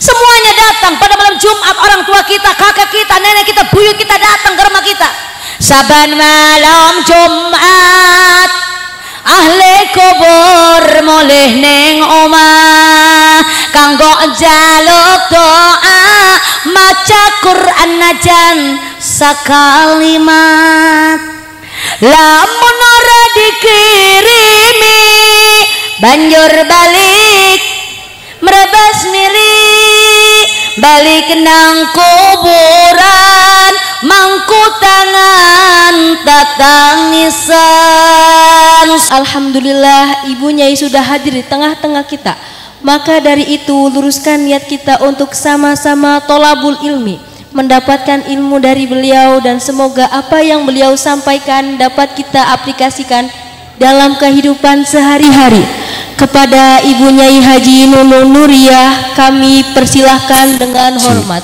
Semuanya datang pada malam Jumat, orang tua kita, kakak kita, nenek kita, buyut kita datang ke rumah kita. Saban malam Jumat ahli kubur mulih ning omah kanggo njaluk doa maca Quran najan sakalimat. Lamun ora dikirimi banjur balik merebas miri balik nang kuburan mangku tangan tatangisan. Alhamdulillah Ibu Nyai sudah hadir di tengah-tengah kita. Maka dari itu luruskan niat kita untuk sama-sama tolabul ilmi, mendapatkan ilmu dari beliau, dan semoga apa yang beliau sampaikan dapat kita aplikasikan dalam kehidupan sehari-hari. Kepada Ibu Nyai Haji Nunung Nuriyah kami persilahkan dengan hormat.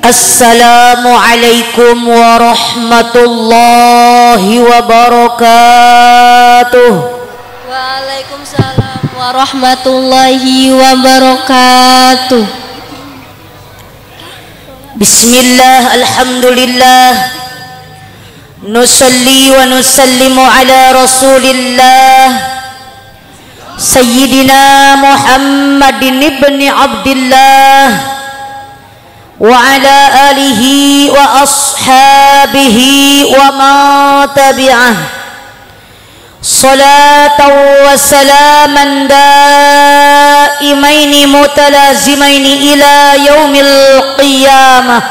Assalamualaikum warahmatullahi wabarakatuh. Waalaikumsalam warahmatullahi wabarakatuh. Bismillah, alhamdulillah, nusalli wa nusallimu ala rasulillah Sayyidina Muhammadin ibni Abdillah wa ala alihi wa ashabihi wa ma tabi'ah salatan wa salaman daimaini mutalazimaini ila yaumil qiyamah.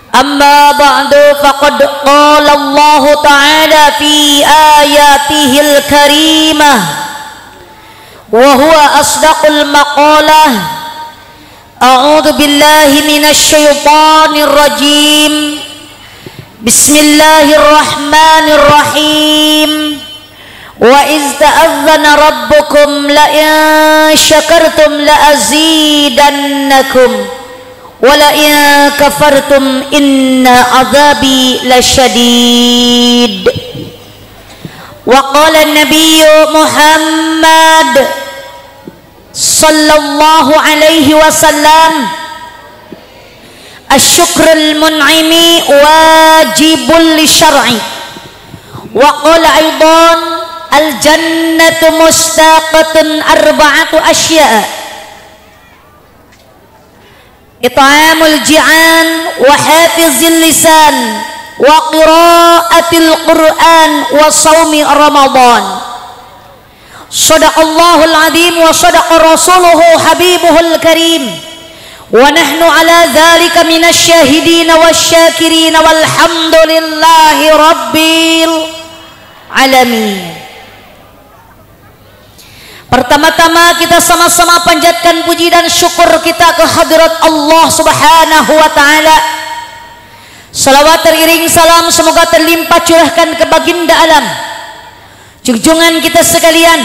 Amma ba'du, faqad qala Allah ta'ala fi ayatihil karimah wa huwa asdaqul maqalah. A'udzu billahi minasy syaithanir rajim. Bismillahirrahmanirrahim. Wa iz ta'azzana rabbukum la in syakartum la azidannakum wa la in kafartum inna 'adzabi lasyadid. Wa qala an-nabiyyu Muhammad sallallahu alaihi wasallam, asyukrul mun'imi wajibul lisyar'i. Wa qala aidan al jannatu mustaqatun arba'atu asya', it'amul ji'an wa hafizil lisan wa qira'atil qur'an wa shaumi ramadan. Shadaqallahul azim wa shadaqa rasuluhu habibuhul karim wa nahnu ala dhalika minasy syahidin wasyakirin walhamdulillahi rabbil alamin. Pertama-tama kita sama-sama panjatkan puji dan syukur kita ke hadirat Allah Subhanahu wa taala. Salawat teriring salam semoga terlimpah curahkan ke baginda alam, junjungan kita sekalian,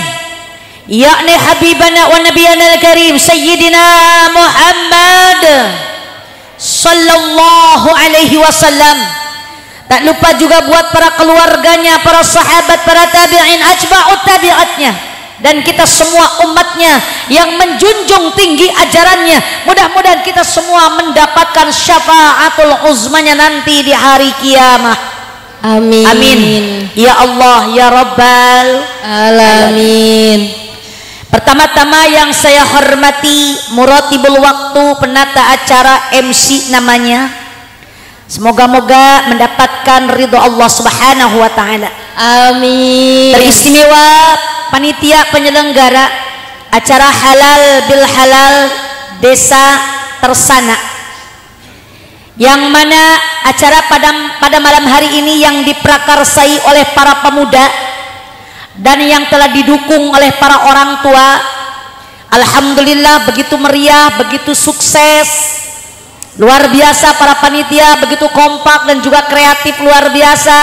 yakni habibana wa nabiyana al-karim Sayyidina Muhammad sallallahu alaihi wasallam. Tak lupa juga buat para keluarganya, para sahabat, para tabi'in, atba'ut tabi'atnya, dan kita semua umatnya yang menjunjung tinggi ajarannya. Mudah-mudahan kita semua mendapatkan syafaatul uzmanya nanti di hari kiamat. Amin. Amin. Ya Allah, ya Rabbal alamin. Pertama-tama yang saya hormati muratibul waktu, penata acara, MC namanya, Semoga-moga mendapatkan ridho Allah Subhanahu wa taala. Amin. Teristimewa panitia penyelenggara acara halal bil halal Desa Tersana, yang mana acara pada malam hari ini yang diprakarsai oleh para pemuda dan yang telah didukung oleh para orang tua. Alhamdulillah begitu meriah, begitu sukses, luar biasa. Para panitia begitu kompak dan juga kreatif, luar biasa.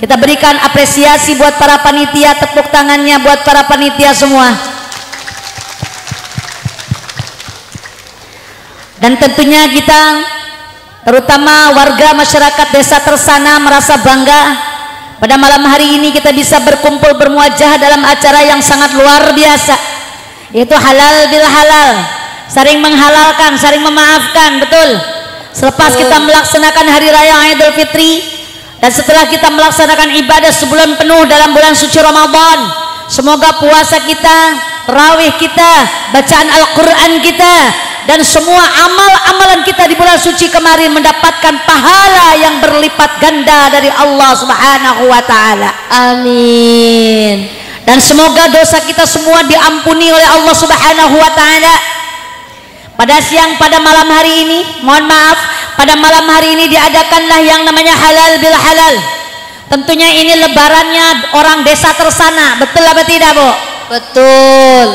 Kita berikan apresiasi buat para panitia, tepuk tangannya buat para panitia semua. Dan tentunya kita, terutama warga masyarakat Desa Tersana, merasa bangga pada malam hari ini kita bisa berkumpul bermuajah dalam acara yang sangat luar biasa, yaitu halal bil halal, saling menghalalkan, saling memaafkan. Betul. Selepas kita melaksanakan hari raya Idul Fitri dan setelah kita melaksanakan ibadah sebulan penuh dalam bulan suci Ramadan, semoga puasa kita, tarawih kita, bacaan Al-Quran kita, dan semua amal-amalan kita di bulan suci kemarin mendapatkan pahala yang berlipat ganda dari Allah Subhanahu wa taala. Amin. Dan semoga dosa kita semua diampuni oleh Allah Subhanahu wa taala. Pada malam hari ini, mohon maaf, pada malam hari ini diadakanlah yang namanya halal bil halal. Tentunya ini lebarannya orang Desa Tersana. Betul apa tidak, Bu? Betul.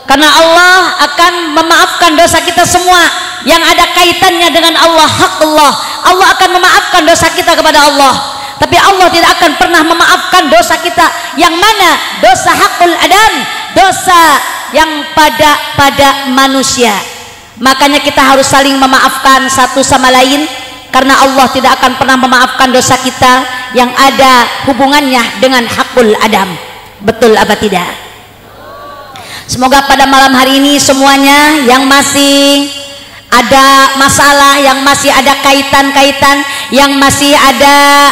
Karena Allah akan memaafkan dosa kita semua yang ada kaitannya dengan Allah, hak Allah. Allah akan memaafkan dosa kita kepada Allah. Tapi Allah tidak akan pernah memaafkan dosa kita yang mana dosa hakul adam, dosa yang pada manusia. Makanya kita harus saling memaafkan satu sama lain, karena Allah tidak akan pernah memaafkan dosa kita yang ada hubungannya dengan hakul adam. Betul apa tidak? Semoga pada malam hari ini semuanya yang masih ada masalah, yang masih ada kaitan-kaitan, yang masih ada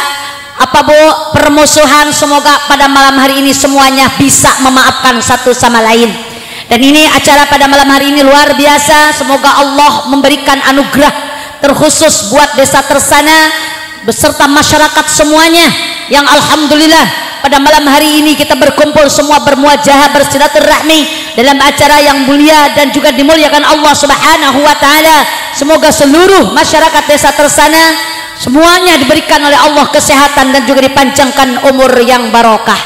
permusuhan, semoga pada malam hari ini semuanya bisa memaafkan satu sama lain. Dan ini acara pada malam hari ini luar biasa. Semoga Allah memberikan anugerah terkhusus buat Desa Tersana beserta masyarakat semuanya, yang alhamdulillah pada malam hari ini kita berkumpul semua bermuajahah, bersilaturahmi dalam acara yang mulia dan juga dimuliakan Allah Subhanahu wa taala. Semoga seluruh masyarakat Desa Tersana semuanya diberikan oleh Allah kesehatan dan juga dipanjangkan umur yang barokah.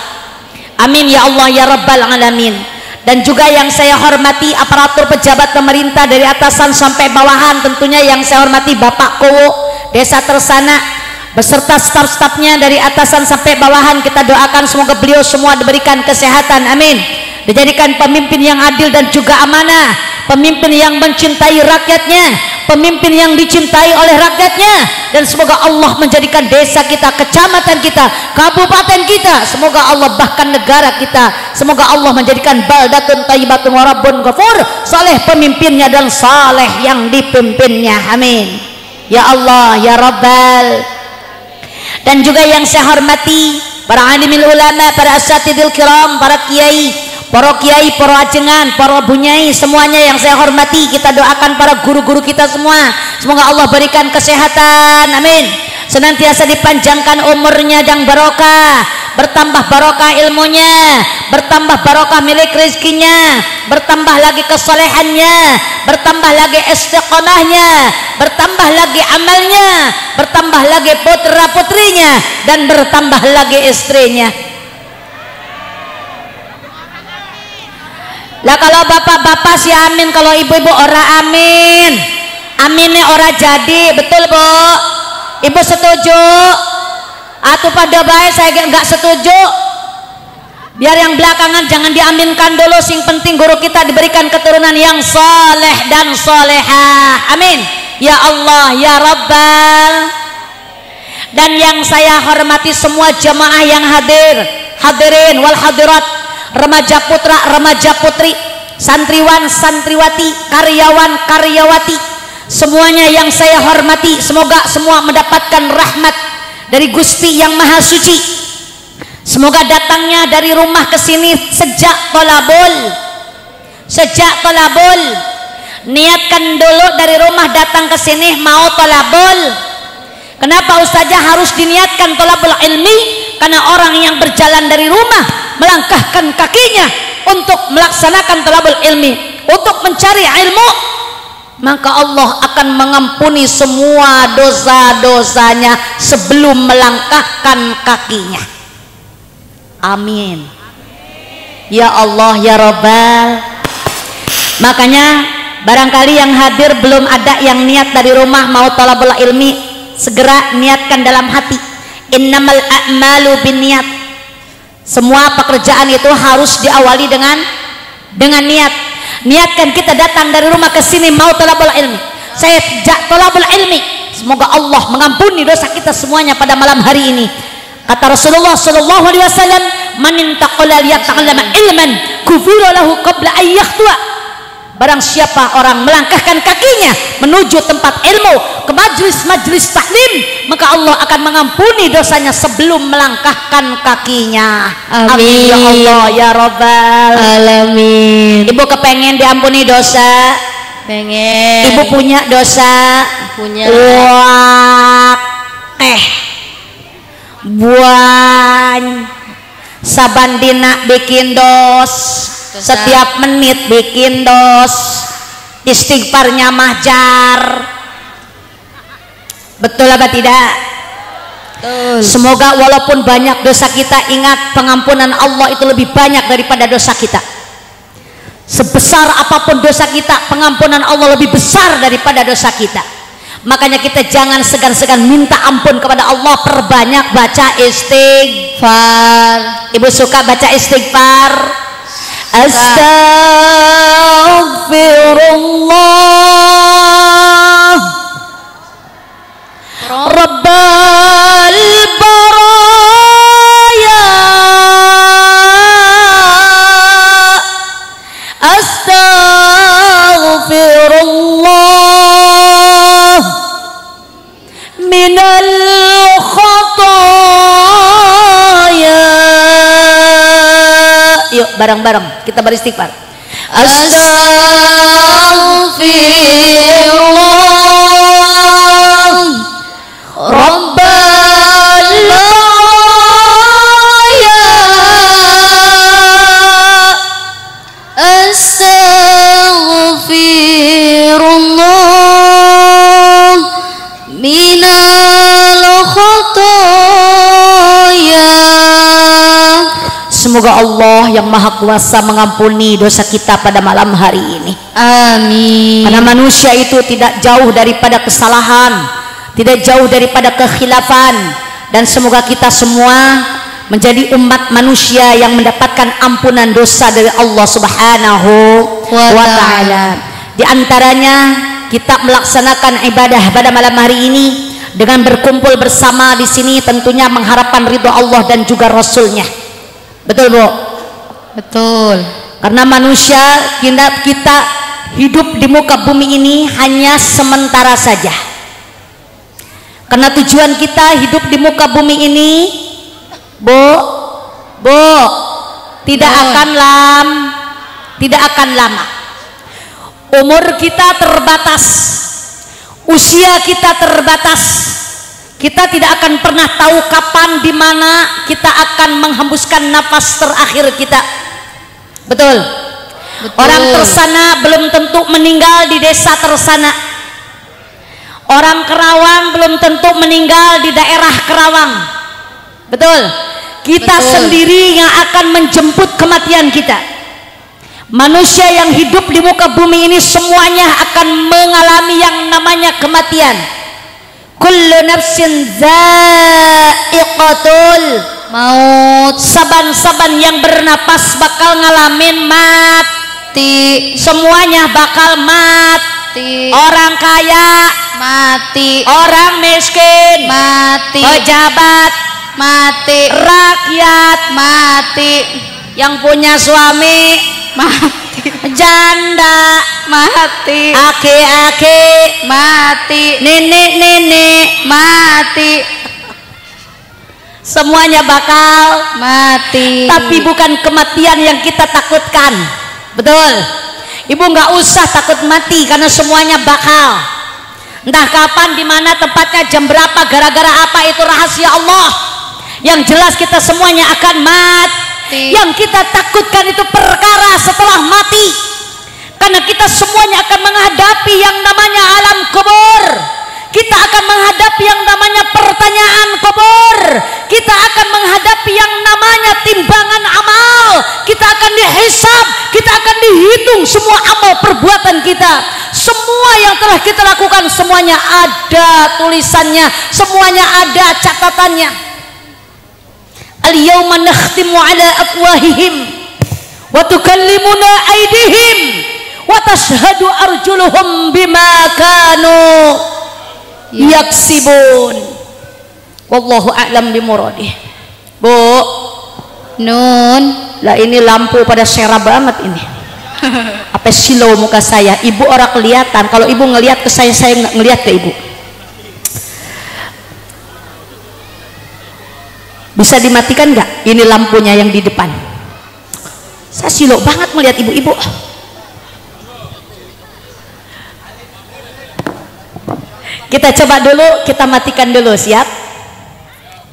Amin ya Allah ya rabbal alamin. Dan juga yang saya hormati aparatur pejabat pemerintah dari atasan sampai bawahan, tentunya yang saya hormati Bapak Kowo Desa Tersana beserta staf-stafnya dari atasan sampai bawahan. Kita doakan semoga beliau semua diberikan kesehatan, amin, dijadikan pemimpin yang adil dan juga amanah, pemimpin yang mencintai rakyatnya, pemimpin yang dicintai oleh rakyatnya. Dan semoga Allah menjadikan desa kita, kecamatan kita, kabupaten kita, semoga Allah bahkan negara kita, semoga Allah menjadikan baldatun thayyibatun wa rabbun ghafur, saleh pemimpinnya dan saleh yang dipimpinnya, amin ya Allah ya Rabbal. Dan juga yang saya hormati para alimil ulama, para asatidil kiram, para kiai, para ajengan, para bunyai, semuanya yang saya hormati. Kita doakan para guru-guru kita semua, semoga Allah berikan kesehatan, amin, senantiasa dipanjangkan umurnya dan barokah, bertambah barokah ilmunya, bertambah barokah milik rezekinya, bertambah lagi kesolehannya, bertambah lagi istiqomahnya, bertambah lagi amalnya, bertambah lagi putra putrinya, dan bertambah lagi istrinya. Lah kalau bapak-bapak sih amin, kalau ibu-ibu ora amin, aminnya ora jadi. Betul Bu? Ibu setuju? Atau pada baik saya nggak setuju? Biar yang belakangan jangan diaminkan dulu, sing penting guru kita diberikan keturunan yang soleh dan solehah, amin ya Allah ya Rabbal. Dan yang saya hormati semua jemaah yang hadirin wal hadirat, remaja putra, remaja putri, santriwan, santriwati, karyawan, karyawati, semuanya yang saya hormati, semoga semua mendapatkan rahmat dari Gusti yang Maha Suci. Semoga datangnya dari rumah ke sini sejak tolabul, niatkan dulu dari rumah datang ke sini mau tolabul, Kenapa Ustazah harus diniatkan thalabul ilmi? Karena orang yang berjalan dari rumah melangkahkan kakinya untuk melaksanakan thalabul ilmi, untuk mencari ilmu, maka Allah akan mengampuni semua dosa-dosanya sebelum melangkahkan kakinya. Amin. Ya Allah ya Rabbal. Makanya barangkali yang hadir belum ada yang niat dari rumah mau thalabul ilmi, segera niatkan dalam hati. Innamal a'malu binniyat. Semua pekerjaan itu harus diawali dengan niat. Niatkan kita datang dari rumah ke sini mau thalabul ilmi. Saya thalabul ilmi. Semoga Allah mengampuni dosa kita semuanya pada malam hari ini. Kata Rasulullah sallallahu alaihi wasallam, "Man intaqala liyata'allama ilman, kufira lahu qabla an yakhtua." Barang siapa orang melangkahkan kakinya menuju tempat ilmu, ke majlis-majlis taklim, maka Allah akan mengampuni dosanya sebelum melangkahkan kakinya. Amin. Ya Allah ya Rabbal Alamin. Ibu kepengen diampuni dosa? Pengen. Ibu punya dosa? Punya. Wah, buan sabandina bikin dosa. Setiap menit bikin dos, istighfarnya mahjar. Betul apa tidak? Betul. Semoga walaupun banyak dosa kita, ingat pengampunan Allah itu lebih banyak daripada dosa kita. Sebesar apapun dosa kita, pengampunan Allah lebih besar daripada dosa kita. Makanya kita jangan segan-segan minta ampun kepada Allah, perbanyak baca istighfar. Ibu suka baca istighfar? Astaghfirullah Rabbal baraya, astaghfirullah minal khataya. Yuk bareng-bareng kita beristighfar. Astaghfirullah Rabbal baraya, astaghfirullah minal khataya. Semoga Allah yang Maha Kuasa mengampuni dosa kita pada malam hari ini. Amin. Karena manusia itu tidak jauh daripada kesalahan, tidak jauh daripada kekhilafan, dan semoga kita semua menjadi umat manusia yang mendapatkan ampunan dosa dari Allah Subhanahu wa taala. Di antaranya kita melaksanakan ibadah pada malam hari ini dengan berkumpul bersama di sini, tentunya mengharapkan ridho Allah dan juga Rasul-Nya. Betul Bu? Betul. Karena manusia kita hidup di muka bumi ini hanya sementara saja. Karena tujuan kita hidup di muka bumi ini, Bu, tidak akan lama. Umur kita terbatas, usia kita terbatas. Kita tidak akan pernah tahu kapan, di mana kita akan menghembuskan nafas terakhir kita. Betul? Orang tersana belum tentu meninggal di desa tersana. Orang Kerawang belum tentu meninggal di daerah Kerawang. Betul? Kita sendiri yang akan menjemput kematian kita. Manusia yang hidup di muka bumi ini semuanya akan mengalami yang namanya kematian. Kullu nafsin dha'iqatul maut. Saban-saban yang bernapas bakal ngalamin mati. Semuanya bakal mati. Orang kaya mati, orang miskin mati, pejabat mati, rakyat mati, yang punya suami mati, janda mati, aki-aki mati, nenek-nenek mati, semuanya bakal mati. Tapi bukan kematian yang kita takutkan. Betul? Ibu nggak usah takut mati karena semuanya bakal. Entah kapan, di mana tempatnya, jam berapa, gara-gara apa, itu rahasia Allah. Yang jelas kita semuanya akan mati. Yang kita takutkan itu perkara setelah mati. Karena kita semuanya akan menghadapi yang namanya alam kubur. Kita akan menghadapi yang namanya pertanyaan kubur. Kita akan menghadapi yang namanya timbangan amal. Kita akan dihisab, kita akan dihitung semua amal perbuatan kita. Semua yang telah kita lakukan semuanya ada tulisannya, semuanya ada catatannya. Al-yawma nakhtimu ala afwahihim wa tukallimuna aydihim wa tashhadu arjuluhum bima kanu yaksibun. Wallahu a'lam bimuradih. Bu Nun, lah ini lampu pada serap banget ini. Apa silau muka saya? Ibu orang kelihatan. Kalau ibu ngelihat ke saya nggak ngelihat ke ibu. Bisa dimatikan nggak? Ini lampunya yang di depan. Saya silau banget melihat ibu-ibu. Kita coba dulu, kita matikan dulu, siap?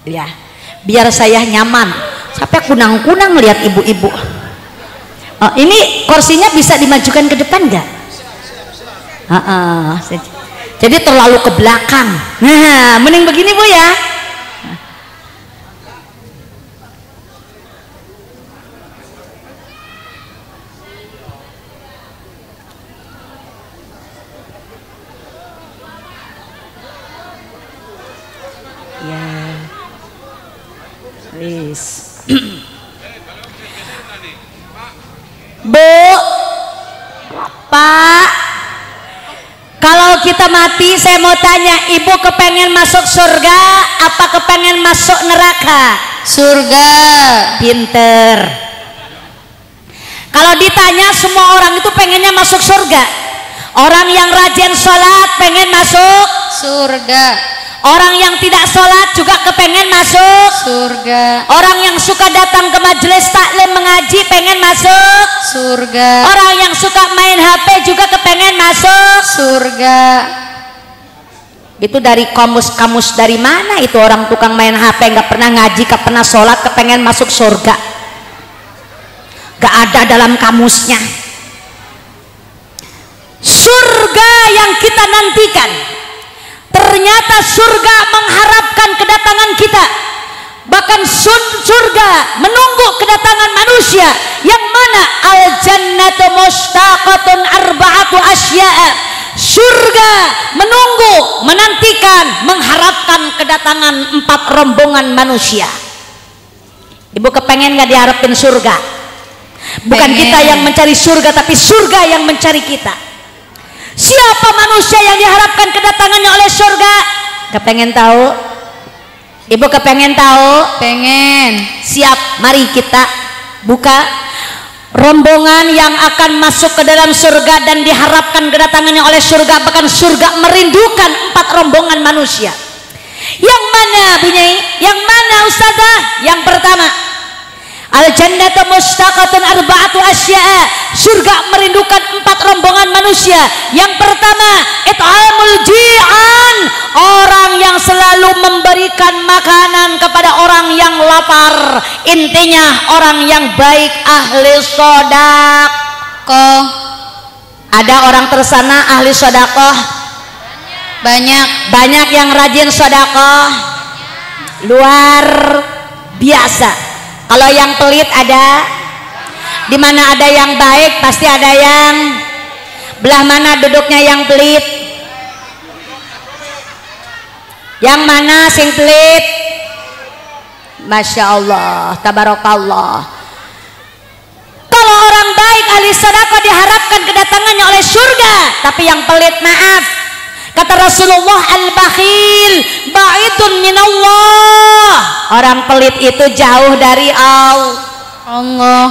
Ya, biar saya nyaman. Sampai kunang-kunang melihat ibu-ibu. Oh, ini kursinya bisa dimajukan ke depan nggak? Jadi terlalu ke belakang. Nah, mending begini Bu ya. Bu, Pak, kalau kita mati, saya mau tanya, ibu kepengen masuk surga apa kepengen masuk neraka? surga. Pinter. Kalau ditanya, semua orang itu pengennya masuk surga. Orang yang rajin sholat pengen masuk surga. Orang yang tidak sholat juga kepengen masuk surga. Orang yang suka datang ke majelis taklim mengaji pengen masuk surga. Orang yang suka main HP juga kepengen masuk surga. Itu dari kamus dari mana itu orang tukang main HP nggak pernah ngaji, nggak pernah sholat, kepengen masuk surga? Nggak ada dalam kamusnya. Surga yang kita nantikan, ternyata surga mengharapkan kedatangan kita. Bahkan surga menunggu kedatangan manusia, yang mana al-jannatu mustaqatun arba'atu asya'a. Surga menunggu, menantikan, mengharapkan kedatangan 4 rombongan manusia. Ibu kepengen gak diharapin surga? Bukan pengen. Kita yang mencari surga, tapi surga yang mencari kita. Siapa manusia yang diharapkan kedatangannya oleh surga? Kepengen tahu? Ibu kepengen tahu? Pengen. Siap, mari kita buka rombongan yang akan masuk ke dalam surga dan diharapkan kedatangannya oleh surga. Bahkan surga merindukan 4 rombongan manusia. Yang mana Bu Nyai? Yang mana Ustazah? Yang pertama, al-jannatu mustaqatun arba'atu asya'a. Surga merindukan 4 rombongan manusia. Yang pertama, it'amul ji'an. Orang yang selalu memberikan makanan kepada orang yang lapar. Intinya orang yang baik, ahli sedekah. Ada orang tersana ahli sedekah? Banyak yang rajin sedekah. Luar biasa. Kalau yang pelit ada? Di mana ada yang baik pasti ada yang belah mana duduknya yang pelit? Yang mana sing pelit? Masya Allah, tabarakallah. Kalau orang baik ahli sedekah diharapkan kedatangannya oleh surga, tapi yang pelit maaf. Kata Rasulullah, al-bakhil ba'idun minallah. Orang pelit itu jauh dari Allah.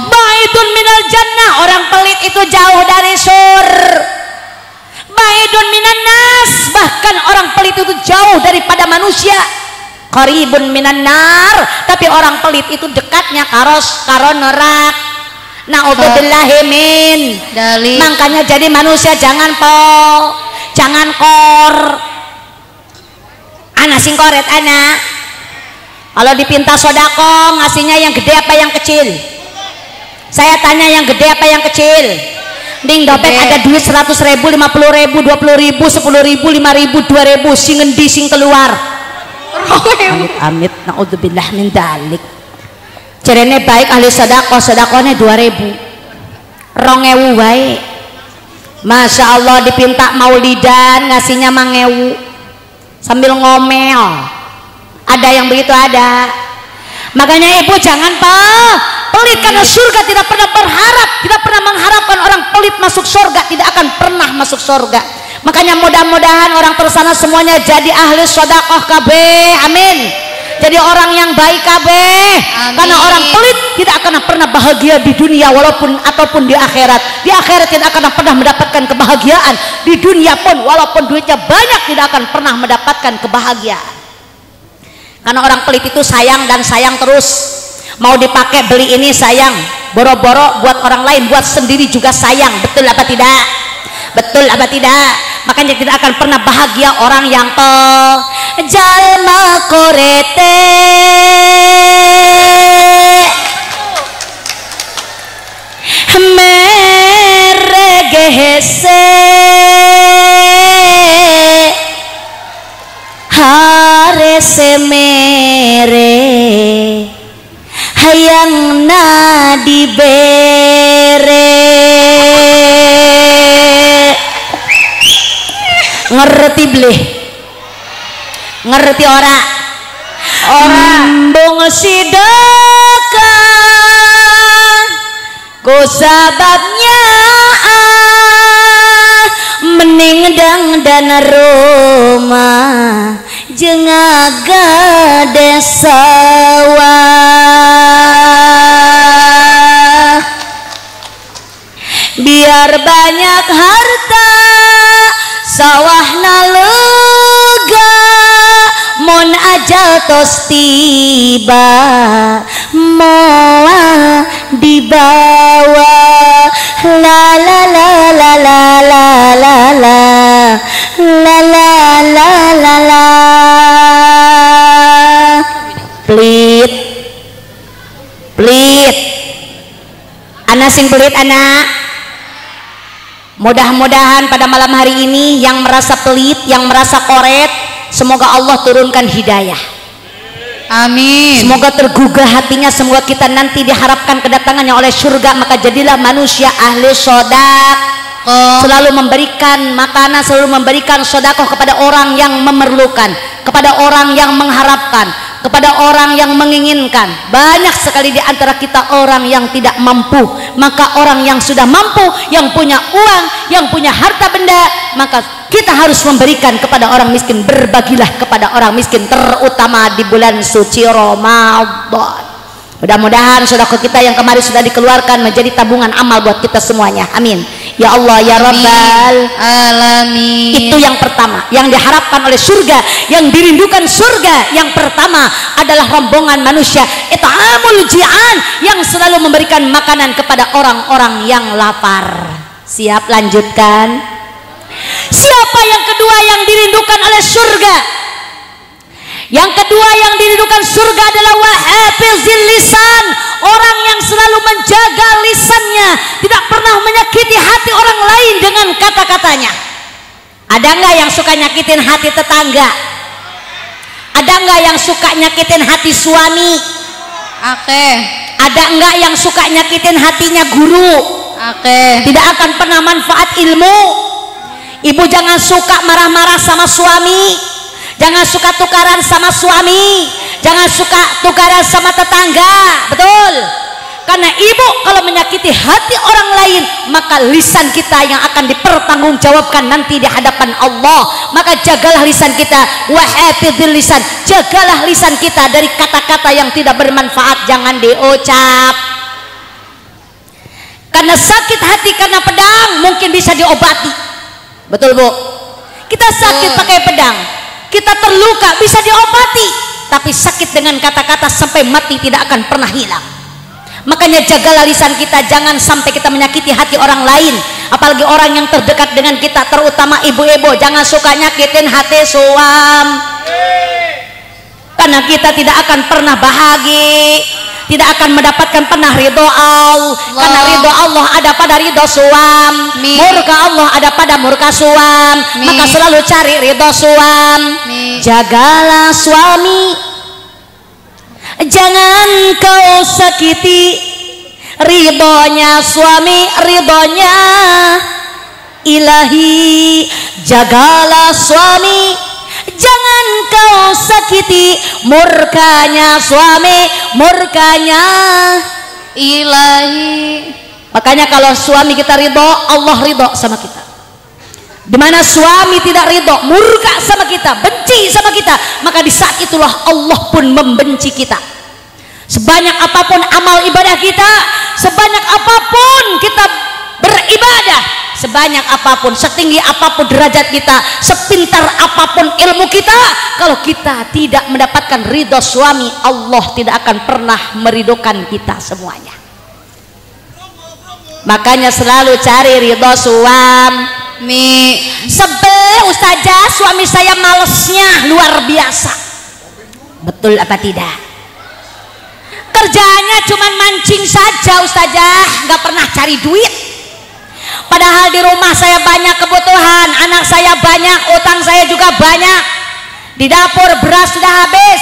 Ba'idun minal jannah. Orang pelit itu jauh dari surga. Ba'idun minan nas. Bahkan orang pelit itu jauh daripada manusia. Qaribun minan nar. Tapi orang pelit itu dekatnya karo neraka. Na'udzubillahi min. Makanya jadi manusia jangan jangan Anak sing koret anak. Kalau dipinta sodako ngasihnya yang gede apa yang kecil? Saya tanya yang gede apa yang kecil? Ding dompet ada duit 100.000, 50.000, 20.000, 10.000, 5.000, 2.000 sing ngendi sing keluar. Amit naudzubillah min dalik. Jarene baik ahli sedekah, sedekahnya 2.000. 2.000 wae. Masya Allah dipinta maulidan ngasihnya 5.000 sambil ngomel. Ada yang begitu ada. Makanya ibu jangan pelit, karena surga tidak pernah berharap, tidak pernah mengharapkan orang pelit masuk surga, tidak akan pernah masuk surga. Makanya mudah-mudahan orang tersana semuanya jadi ahli sedekah kabeh, amin. Jadi orang yang baik kabeh, karena orang pelit tidak akan pernah bahagia di dunia ataupun di akhirat. Di akhirat tidak akan pernah mendapatkan kebahagiaan, di dunia pun walaupun duitnya banyak tidak akan pernah mendapatkan kebahagiaan. Karena orang pelit itu sayang dan sayang terus, mau dipakai beli ini sayang, boro-boro buat orang lain, buat sendiri juga sayang. Betul apa tidak? Betul apa tidak? Makanya tidak akan pernah bahagia orang yang jalma korete meregehese hare semere hayang na dibere. Ngerti bleh? Ngerti ora? Embung sidekah ku sababnya mening dan rumah jeung agade sawah. Biar banyak harta sawahna lega, mon ajal tos tiba moal dibawa. La la la la la la la la la la la la la. Pelit, pelit, anak sing pelit anak. Mudah-mudahan pada malam hari ini yang merasa pelit, yang merasa koret, semoga Allah turunkan hidayah. Amin. Semoga tergugah hatinya, semoga kita nanti diharapkan kedatangannya oleh surga. Maka jadilah manusia ahli sedekah, selalu memberikan makanan, selalu memberikan sedekah kepada orang yang memerlukan, kepada orang yang mengharapkan, kepada orang yang menginginkan. Banyak sekali di antara kita orang yang tidak mampu, maka orang yang sudah mampu, yang punya uang, yang punya harta benda, maka kita harus memberikan kepada orang miskin. Berbagilah kepada orang miskin, terutama di bulan suci Ramadan. Mudah-mudahan sedekah kita yang kemarin sudah dikeluarkan menjadi tabungan amal buat kita semuanya. Amin. Ya Allah ya Rabbal Alamin. Itu yang pertama, yang diharapkan oleh surga, yang dirindukan surga. Yang pertama adalah rombongan manusia it'amul ji'an, yang selalu memberikan makanan kepada orang-orang yang lapar. Siap, lanjutkan. Siapa yang kedua yang dirindukan oleh surga? Yang kedua yang dirindukan surga adalah wahafizil lisan, orang yang selalu menjaga lisannya, tidak pernah menyakiti hati orang lain dengan kata-katanya. Ada nggak yang suka nyakitin hati tetangga? Ada nggak yang suka nyakitin hati suami? Oke. Ada nggak yang suka nyakitin hatinya guru? Oke. Tidak akan pernah manfaat ilmu. Ibu jangan suka marah-marah sama suami. Jangan suka tukaran sama suami, jangan suka tukaran sama tetangga, betul? Karena ibu kalau menyakiti hati orang lain, maka lisan kita yang akan dipertanggungjawabkan nanti di hadapan Allah. Maka jagalah lisan kita, wahafizil lisan, jagalah lisan kita dari kata-kata yang tidak bermanfaat, jangan diucap. Karena sakit hati karena pedang mungkin bisa diobati, betul Bu? Kita sakit pakai pedang, kita terluka bisa diobati, tapi sakit dengan kata-kata sampai mati tidak akan pernah hilang. Makanya jagalah lisan kita, jangan sampai kita menyakiti hati orang lain, apalagi orang yang terdekat dengan kita, terutama ibu-ibu. Jangan suka nyakitin hati suami. karena kita tidak akan pernah bahagia, tidak akan mendapatkan pernah ridho Allah. Karena ridho Allah ada pada ridho suami, murka Allah ada pada murka suami. Maka selalu cari ridho suami. Jagalah suami, jangan kau sakiti ridhonya suami, ridhonya ilahi. Jagalah suami, jangan kau sakiti murkanya suami, murkanya ilahi. Makanya kalau suami kita ridho, Allah ridho sama kita. Dimana suami tidak ridho, murka sama kita, benci sama kita, maka di saat itulah Allah pun membenci kita. Sebanyak apapun amal ibadah kita, sebanyak apapun kita beribadah, sebanyak apapun, setinggi apapun derajat kita, sepintar apapun ilmu kita, kalau kita tidak mendapatkan ridho suami, Allah tidak akan pernah meridokan kita semuanya. Makanya selalu cari ridho suami. Sebel ustazah, suami saya malesnya luar biasa. Betul apa tidak? Kerjanya cuman mancing saja ustazah, nggak pernah cari duit. Padahal di rumah saya banyak kebutuhan, anak saya banyak, utang saya juga banyak. Di dapur beras sudah habis,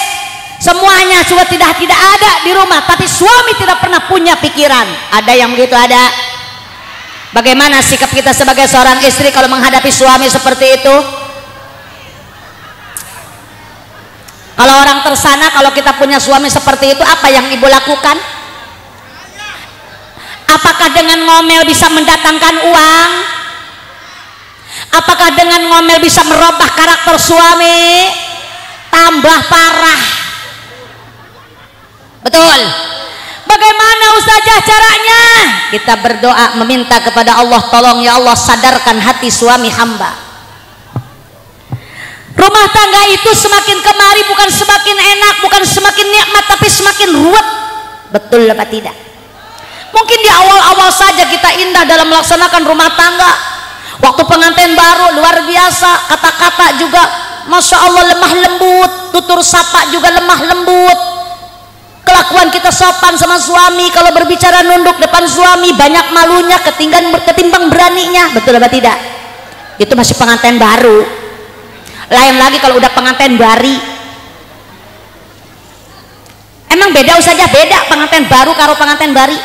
semuanya sudah tidak ada di rumah. Tapi suami tidak pernah punya pikiran. Ada yang begitu? Ada. Bagaimana sikap kita sebagai seorang istri kalau menghadapi suami seperti itu? Kalau orang tersana, kalau kita punya suami seperti itu, apa yang ibu lakukan? Apakah dengan ngomel bisa mendatangkan uang? Apakah dengan ngomel bisa merubah karakter suami? Tambah parah. Betul. Bagaimana ustazah caranya? Kita berdoa meminta kepada Allah, tolong ya Allah sadarkan hati suami hamba. Rumah tangga itu semakin kemari bukan semakin enak, bukan semakin nikmat, tapi semakin ruwet. Betul apa tidak? Mungkin di awal-awal saja kita indah dalam melaksanakan rumah tangga. Waktu pengantin baru luar biasa, kata-kata juga Masya Allah lemah lembut, tutur sapa juga lemah lembut. Kelakuan kita sopan sama suami, kalau berbicara nunduk depan suami, banyak malunya ketimbang beraninya. Betul apa tidak? Itu masih pengantin baru. Lain lagi kalau udah pengantin bari. Emang beda saja, beda pengantin baru karo pengantin bari.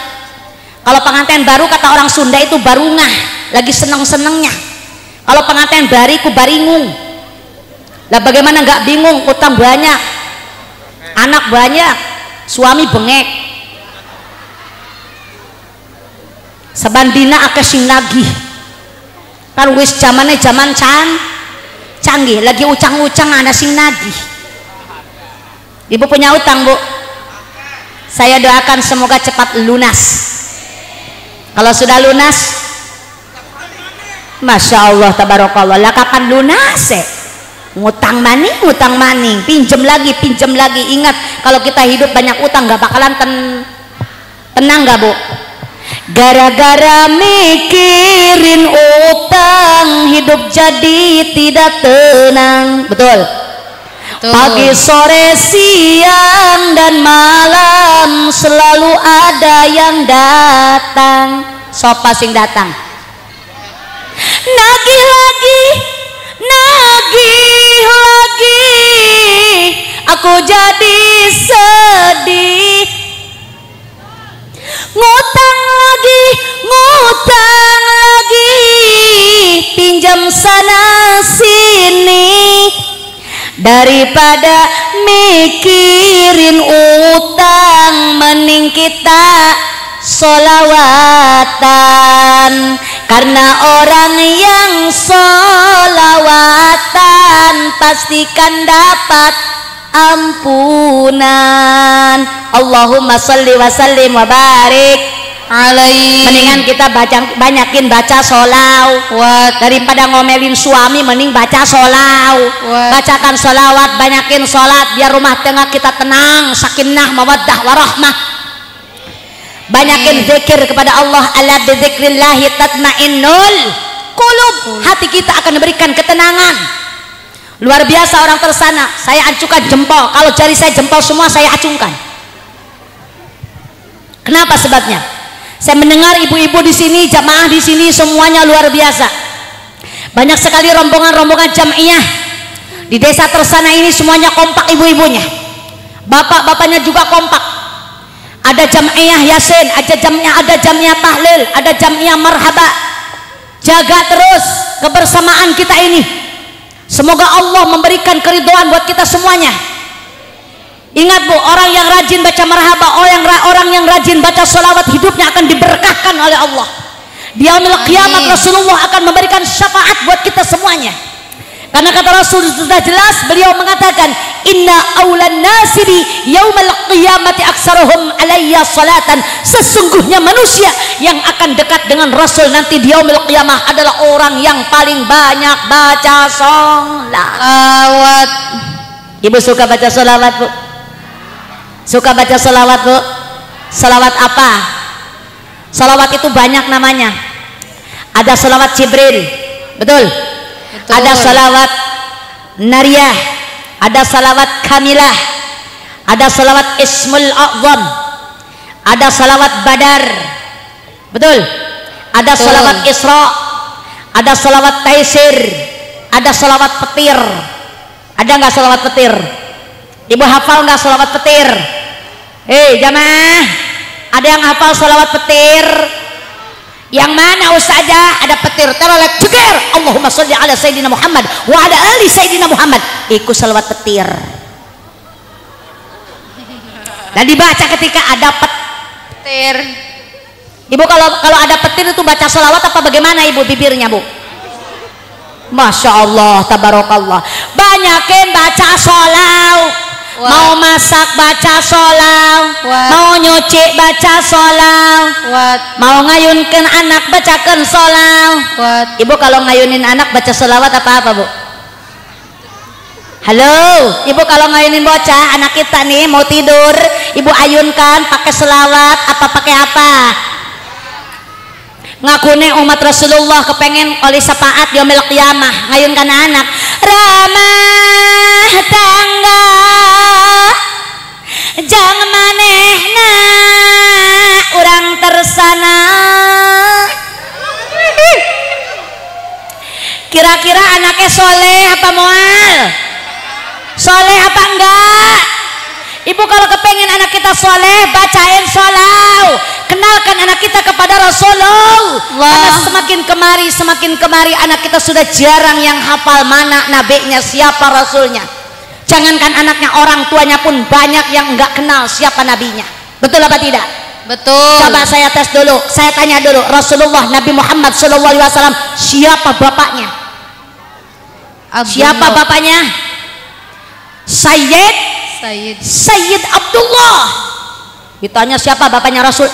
Kalau pengantin baru kata orang Sunda itu barungah, lagi seneng-senengnya. Kalau pengantin bari ku baringung. Lah bagaimana nggak bingung? Utang banyak, anak banyak, suami bengek, sabandina akeh sing nagih. Kan wis zamane zaman canggih, lagi ucang-ucang ada sing nagih. Ibu punya utang, Bu? Saya doakan semoga cepat lunas. Kalau sudah lunas, Masya Allah tabarakallah. Lah kapan lunas? Ngutang maning, pinjem lagi. Ingat, kalau kita hidup banyak utang nggak bakalan tenang, nggak Bu? Gara-gara mikirin utang, hidup jadi tidak tenang. Betul. Pagi, sore, siang, dan malam selalu ada yang datang. Sopa sing datang? Nagih lagi, aku jadi sedih. Ngutang lagi, pinjam sana sini. Daripada mikirin utang, mending kita solawatan. Karena orang yang solawatan pastikan dapat ampunan. Allahumma sholli wa sallim wa barik alaihi. Mendingan kita banyakin baca sholawat daripada ngomelin suami. Mending baca sholawat, bacakan sholawat, banyakin sholat biar rumah tangga kita tenang, sakinah, mawaddah, warahmah. Banyakin zikir kepada Allah. Ala bidzikrillahi tatmainnul qulub. Hati kita akan memberikan ketenangan. Luar biasa orang tersana. Saya acungkan jempol. Kalau jari saya jempol semua saya acungkan. Kenapa sebabnya? Saya mendengar ibu-ibu di sini, jamaah di sini semuanya luar biasa. Banyak sekali rombongan-rombongan jamiah di desa tersana ini, semuanya kompak ibu-ibunya. Bapak-bapaknya juga kompak. Ada jamiah Yasin, ada jamiah tahlil, ada jamiah marhaba. Jaga terus kebersamaan kita ini. Semoga Allah memberikan keridhaan buat kita semuanya. Ingat Bu, orang yang rajin baca marhaba, orang yang rajin baca sholawat, hidupnya akan diberkahkan oleh Allah. Di yaumil qiyamah Rasulullah akan memberikan syafaat buat kita semuanya. Karena kata Rasul sudah jelas, beliau mengatakan, inna awlan nasibi yaumal qiyamati aksaruhum alayya salatan. Sesungguhnya manusia yang akan dekat dengan Rasul nanti di yaumil qiyamah adalah orang yang paling banyak baca sholawat. Ibu suka baca sholawat Bu? Suka baca sholawat Bu? Sholawat apa? Sholawat itu banyak namanya. Ada sholawat Jibril, betul? Ada salawat nariyah, ada salawat kamilah, ada salawat ismul a'zam, ada salawat badar, betul? Ada salawat isra, ada salawat taisir, ada salawat petir. Ada nggak salawat petir? Ibu hafal nggak salawat petir? Jamaah, ada yang hafal salawat petir? Yang mana ustazah? Ada petir terolek ceger, Allahumma sholli ala sayyidina Muhammad wa ala ali sayyidina Muhammad. Ikut salawat petir. Dan dibaca ketika ada petir. Ibu kalau ada petir itu baca salawat apa bagaimana Ibu bibirnya Bu? Masya Allah, tabarakallah. Banyakin baca sholawat. Mau masak baca sholawat, mau nyuci baca sholawat, mau ngayunkan anak bacakan sholawat. Ibu kalau ngayunin anak baca sholawat apa Bu? Halo, Ibu kalau ngayunin bocah anak kita nih mau tidur, Ibu ayunkan pakai sholawat apa pakai apa? Ngakune umat Rasulullah kepengen oleh syafaat yaumil qiyamah, ngayunkan anak ramah tangga jang manehna urang tersana. Kira-kira anaknya soleh apa moal? Soleh apa enggak? Ibu kalau kepengen anak kita soleh, bacain sholawat, kenalkan anak kita kepada Rasulullah. Karena semakin kemari anak kita sudah jarang yang hafal mana nabinya, siapa rasulnya. Jangankan anaknya, orang tuanya pun banyak yang enggak kenal siapa nabinya. Betul apa tidak? Betul. Coba saya tes dulu, saya tanya dulu, Rasulullah Nabi Muhammad SAW siapa bapaknya? Siapa bapaknya? Sayyid Abdullah. Ditanya siapa bapaknya Rasul?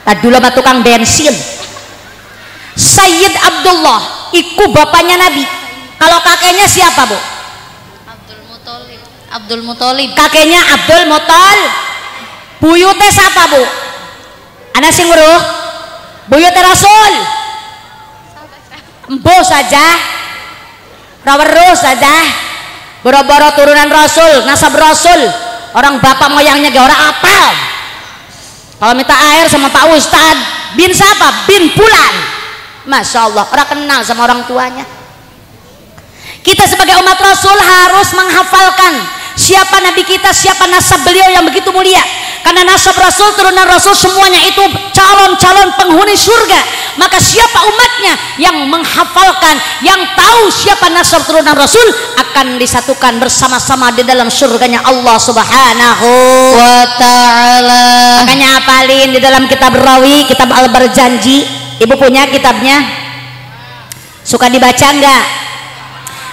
Abdullah mah tukang bensin. Sayyid Abdullah iku bapaknya Nabi. Kalau kakeknya siapa Bu? Abdul Muthalib. Kakeknya Abdul Muthalib. Buyute siapa Bu? Anak sing weruh. Buyute Rasul. Embo saja. Raweruh saja. Boro-boro turunan Rasul, nasab Rasul. Orang bapak moyangnya gak orang apal. Kalau minta air sama Pak Ustad, bin siapa? Bin Fulan. Masya Allah, orang kenal sama orang tuanya. Kita sebagai umat Rasul harus menghafalkan siapa Nabi kita, siapa nasab beliau yang begitu mulia. Karena nasab Rasul, turunan Rasul semuanya itu calon-calon penghuni surga. Maka siapa umatnya yang menghafalkan, yang tahu siapa nasab turunan Rasul, akan disatukan bersama-sama di dalam surganya Allah Subhanahu wa ta'ala. Makanya hafalin di dalam kitab Rawi, kitab Al-Barjanji. Ibu punya kitabnya? Suka dibaca enggak?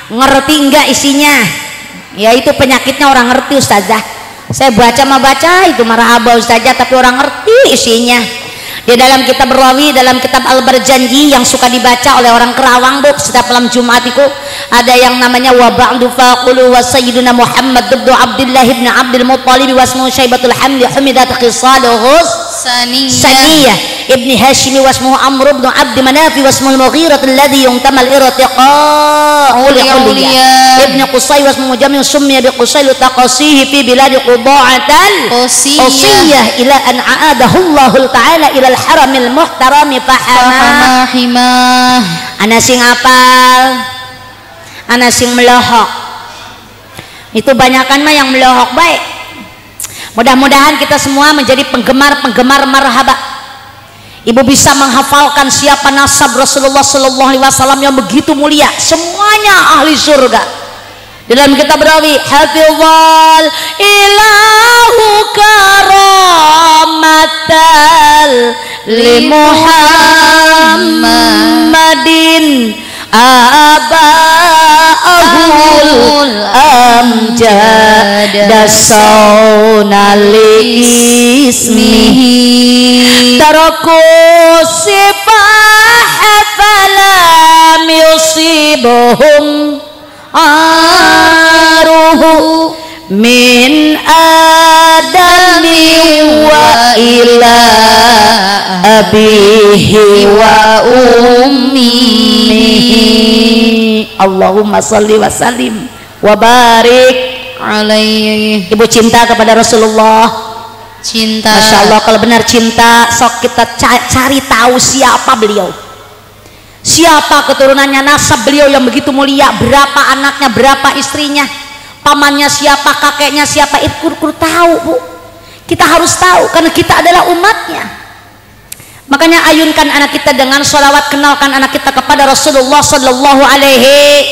Ngerti enggak isinya? Ya itu penyakitnya orang ngerti ustazah. Saya baca itu marahaba ustazah, tapi orang ngerti isinya. Di dalam kitab Rawi, dalam kitab Al-Barjanji yang suka dibaca oleh orang Kerawang Bu, setiap malam Jumat itu ada yang namanya wa ba'du faqulu wa sayyiduna Muhammad ibn Abdullah ibn Abdul Muttalib wa ismu Syaibatul Hamdi humidat khisaluhu saniyah. ibni Hashim wasmuhu Amr ibn Abd Manaf wasmuhu Mughirah alladhi yuntamal irtiqa'u li'uliyah ibni Qusay wasmuhu Jami' summiya bi Qusay taqasihi fi bilad Quda'atal Qusiyah ila an a'adahu Allah ta'ala ila al-haramil muhtarami fahamah. Ana sing apal, ana sing melohok. Itu banyakan mah yang melohok baik. Mudah-mudahan kita semua menjadi penggemar-penggemar marhaba. Ibu bisa menghafalkan siapa nasab Rasulullah sallallahu alaihi wasallam yang begitu mulia, semuanya ahli surga. Dalam kitab rawi, hafizal ilahu karamatal li Muhammadin aba'ahul amjad dasaunali ismihi taraku sifahat falam yusibuhum aruhu min adami wa ila abihi wa ummihi. Allahumma salli wa sallim wa barik alaihi. Ibu cinta kepada Rasulullah, cinta. Masya Allah, kalau benar cinta sok kita cari tahu siapa beliau, siapa keturunannya, nasab beliau yang begitu mulia, berapa anaknya, berapa istrinya, pamannya siapa, kakeknya siapa, itu kur tahu Bu. Kita harus tahu karena kita adalah umatnya. Makanya ayunkan anak kita dengan sholawat, kenalkan anak kita kepada Rasulullah sallallahu alaihi.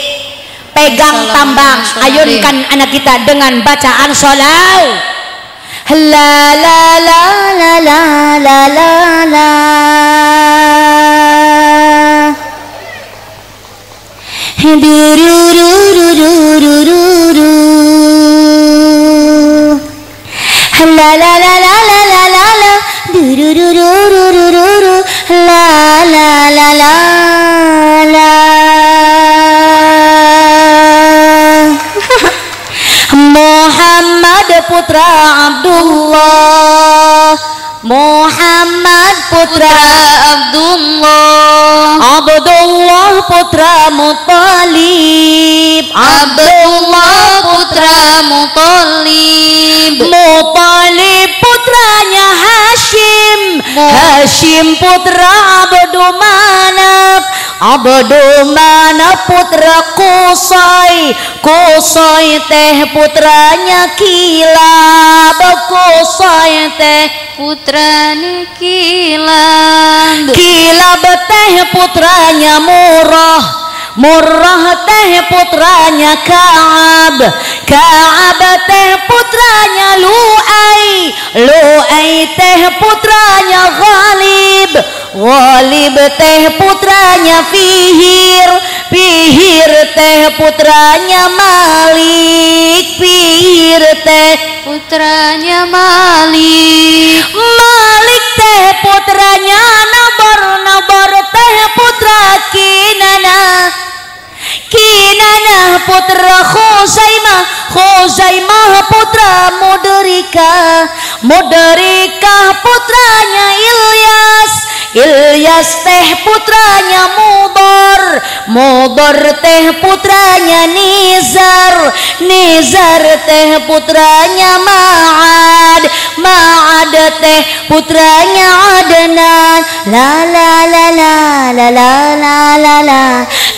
Pegang tambang, ayunkan anak kita dengan bacaan sholawat. La la la la la la la la. La la la la la la la la du du du du du du du du la la la la la. Muhammad putra Abdullah, Muhammad putra Abdullah, Abdullah putra Muttalib, Abdullah putra Muttalib, Muttalib putranya Hashim, Hashim putra Abdul Manaf, Abdul Manaf putra Qusay, Qusay teh putranya Kilab, Qusay teh putranya Kilab, Kilab teh putranya Murrah, Murrah teh putranya Ka'ab, Ka'ab teh putranya Lu'ay, Lu'ay teh putranya Ghalib, Ghalib teh putranya Fihir, Fihir teh putranya Malik, Fihir teh putranya Malik, Malik teh putranya Nabar, Nabar teh putra Kinana, Kinana putra Khuzaimah, Khuzaimah putra Mudrika, Mudrika putranya Ilyas, Ilyas teh putranya Mudar, Mudar teh putranya Nizar, Nizar teh putranya Ma'ad, Ma'ad teh putranya Adnan. La la la la la la la la la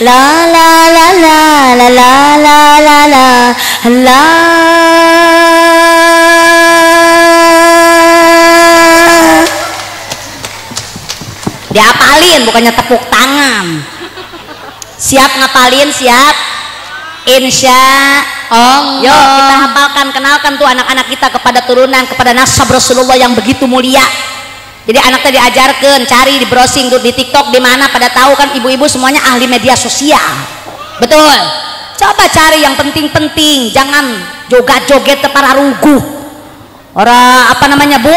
la la la la la la la la la la. Diapalin bukannya tepuk tangan. Siap ngapalin? Siap? Insya Allah. Yuk kita hafalkan, kenalkan tuh anak-anak kita kepada turunan, kepada nasab Rasulullah yang begitu mulia. Jadi anaknya diajarkan, cari di browsing tuh di TikTok, di mana pada tahu kan, ibu-ibu semuanya ahli media sosial. Betul. Coba cari yang penting-penting, jangan joget-joget para ruguh. Orang apa namanya Bu?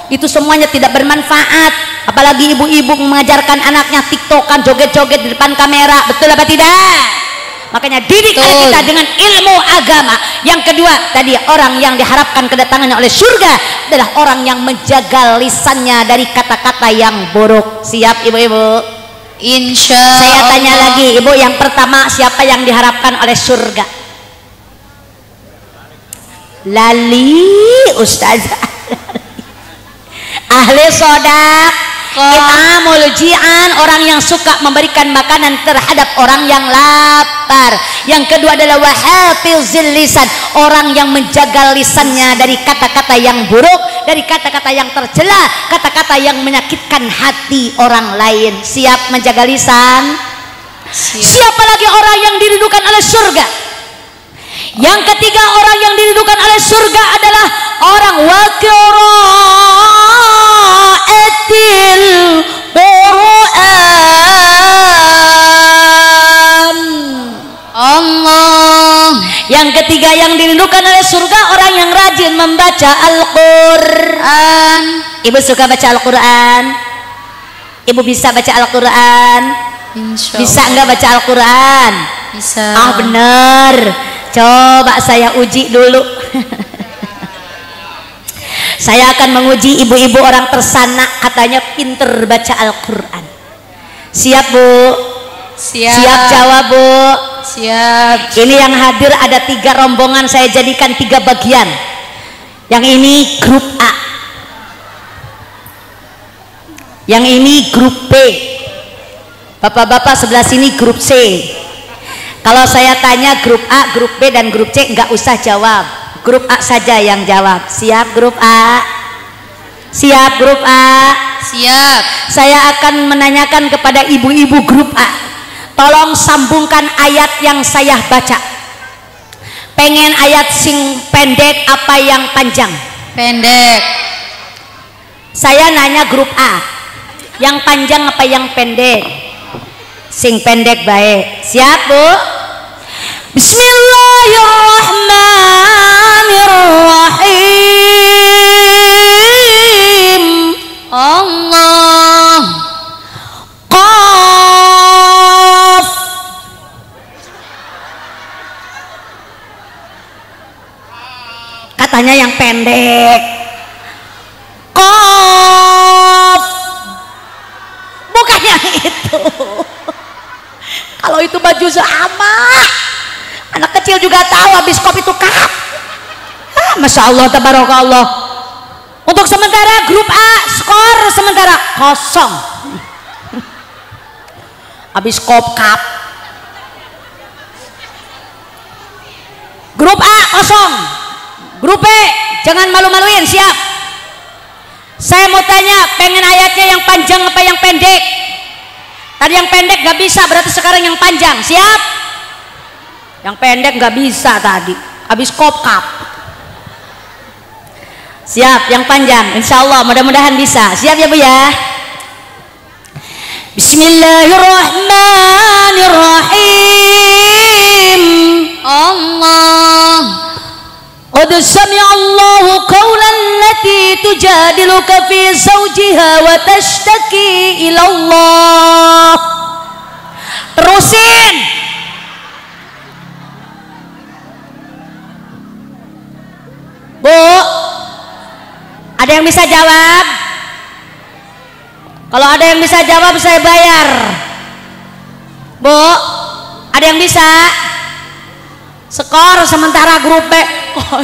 Itu semuanya tidak bermanfaat. Apalagi ibu-ibu mengajarkan anaknya TikTokan, joget-joget di depan kamera. Betul apa tidak? Makanya didik anak kita dengan ilmu agama. Yang kedua tadi, orang yang diharapkan kedatangannya oleh surga adalah orang yang menjaga lisannya dari kata-kata yang buruk. Siap ibu-ibu? Insya Saya tanya Allah. lagi, ibu, yang pertama siapa yang diharapkan oleh surga? Lali ustazah. Ahli sodak, it'amul ji'an, orang yang suka memberikan makanan terhadap orang yang lapar. Yang kedua adalah wahafizil lisan, orang yang menjaga lisannya dari kata-kata yang buruk, dari kata-kata yang tercela, kata-kata yang menyakitkan hati orang lain. Siap menjaga lisan? Siapa lagi orang yang dirindukan oleh surga? Yang ketiga orang yang dirindukan oleh surga adalah orang waqira'atil Quran. Allah. Yang ketiga yang dirindukan oleh surga orang yang rajin membaca Al-Quran. Ibu suka baca Al-Quran? Ibu bisa baca Al-Quran? Bisa enggak baca Al-Quran? Bisa. Ah bener. Coba saya uji dulu. Saya akan menguji ibu-ibu orang tersana, katanya pinter baca Al-Quran. Siap bu? Siap. Siap jawab bu? Siap. Ini yang hadir ada 3 rombongan, saya jadikan 3 bagian. Yang ini grup A, yang ini grup B, bapak-bapak sebelah sini grup C. Kalau saya tanya grup A, grup B, dan grup C, nggak usah jawab. Grup A saja yang jawab. Siap grup A? Siap grup A? Siap. Saya akan menanyakan kepada ibu-ibu grup A. Tolong sambungkan ayat yang saya baca. Pengen ayat sing pendek apa yang panjang? Pendek. Saya nanya grup A. Yang panjang apa yang pendek? Sing pendek baik. Siap bu? Bismillahirrahmanirrahim. Allah. Qaf. Katanya yang pendek. Qaf. Bukan yang itu. Kalau itu baju sama, anak kecil juga tahu habis kopi itu kap. Masya Allah, tabarakallah. Untuk sementara grup A skor sementara 0. Habis kop kap. Grup A 0. Grup B jangan malu-maluin. Siap? Saya mau tanya, pengen ayatnya yang panjang apa yang pendek? Tadi yang pendek gak bisa, berarti sekarang yang panjang. Siap? Yang pendek gak bisa tadi, habis kop kap. Siap? Yang panjang, insya Allah mudah-mudahan bisa. Siap ya bu ya? Bismillahirrahmanirrahim. Allah. Qad sami'allahu qawlan lati tujadiluka fi zawjiha wa tashtaki ila Allah. Terusin. Bu, ada yang bisa jawab? Kalau ada yang bisa jawab saya bayar. Bu, ada yang bisa? Skor sementara grup B 0.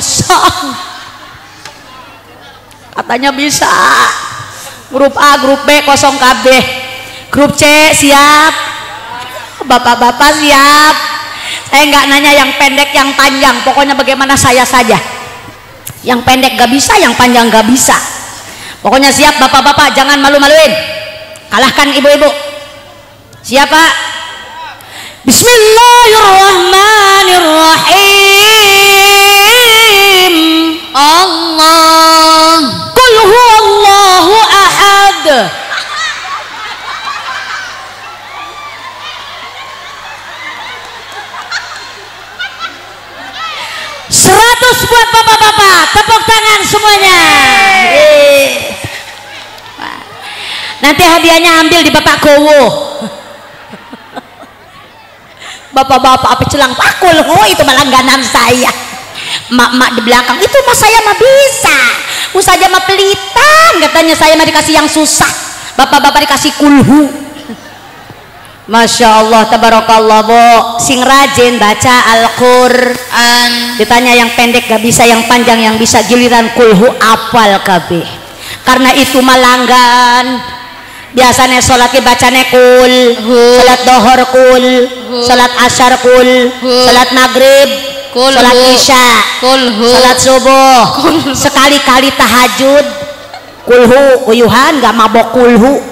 Katanya bisa. Grup A, grup B 0 KB. Grup C siap? Bapak-bapak siap? Saya nggak nanya yang pendek yang panjang, pokoknya bagaimana saya saja. Yang pendek gak bisa, yang panjang gak bisa. Pokoknya siap bapak-bapak, jangan malu-maluin. Kalahkan ibu-ibu. Siapa? Bismillahirrahmanirrahim. Allah. Qul huwallahu ahad. Buat bapak-bapak, tepuk tangan semuanya. Nanti hadiahnya ambil di Bapak Gowo. bapak-bapak apa celang pakul, oh itu malah langganan saya. Mak-mak di belakang itu mah saya mah bisa, saja mah pelitan katanya, saya mah dikasih yang susah, bapak-bapak dikasih kulhu. Masya Allah, tabarakallah. Bu sing rajin baca Al-Quran, ditanya yang pendek gak bisa, yang panjang yang bisa, giliran kulhu apal kabeh. Karena itu malanggan biasanya sholatnya bacanya kul, sholat dohor kul, sholat asyar kul, sholat maghrib, sholat isya, sholat subuh, sekali-kali tahajud kulhu, uyuhan gak mabok kulhu,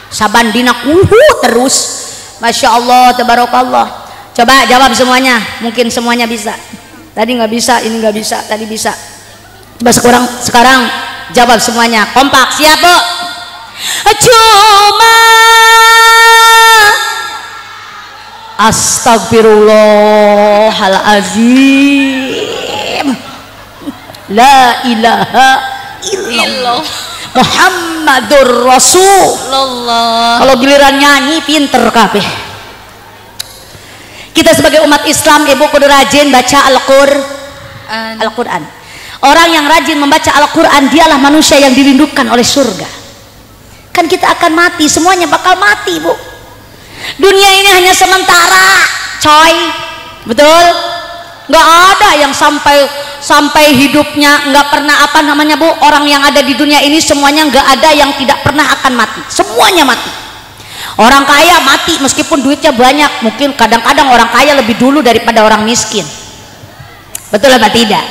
sabandina kulhu terus. Masya Allah, tabarakallah. Coba jawab semuanya, mungkin semuanya bisa. Tadi nggak bisa, ini nggak bisa, tadi bisa. Coba sekarang jawab semuanya, kompak. Siap Bu? Cuma astagfirullahalazim, la ilaha illallah Muhammadur Rasulullah. Kalau giliran nyanyi pinter kabeh. Kita sebagai umat Islam, ibu kudu rajin baca Al-Quran. Orang yang rajin membaca Al-Quran, dialah manusia yang dirindukan oleh surga. Kan kita akan mati, semuanya bakal mati Bu. Dunia ini hanya sementara coy, betul? Nggak ada yang sampai hidupnya nggak pernah apa namanya Bu. Orang yang ada di dunia ini semuanya nggak ada yang tidak pernah akan mati, semuanya mati. Orang kaya mati meskipun duitnya banyak, mungkin kadang-kadang orang kaya lebih dulu daripada orang miskin, betul apa tidak?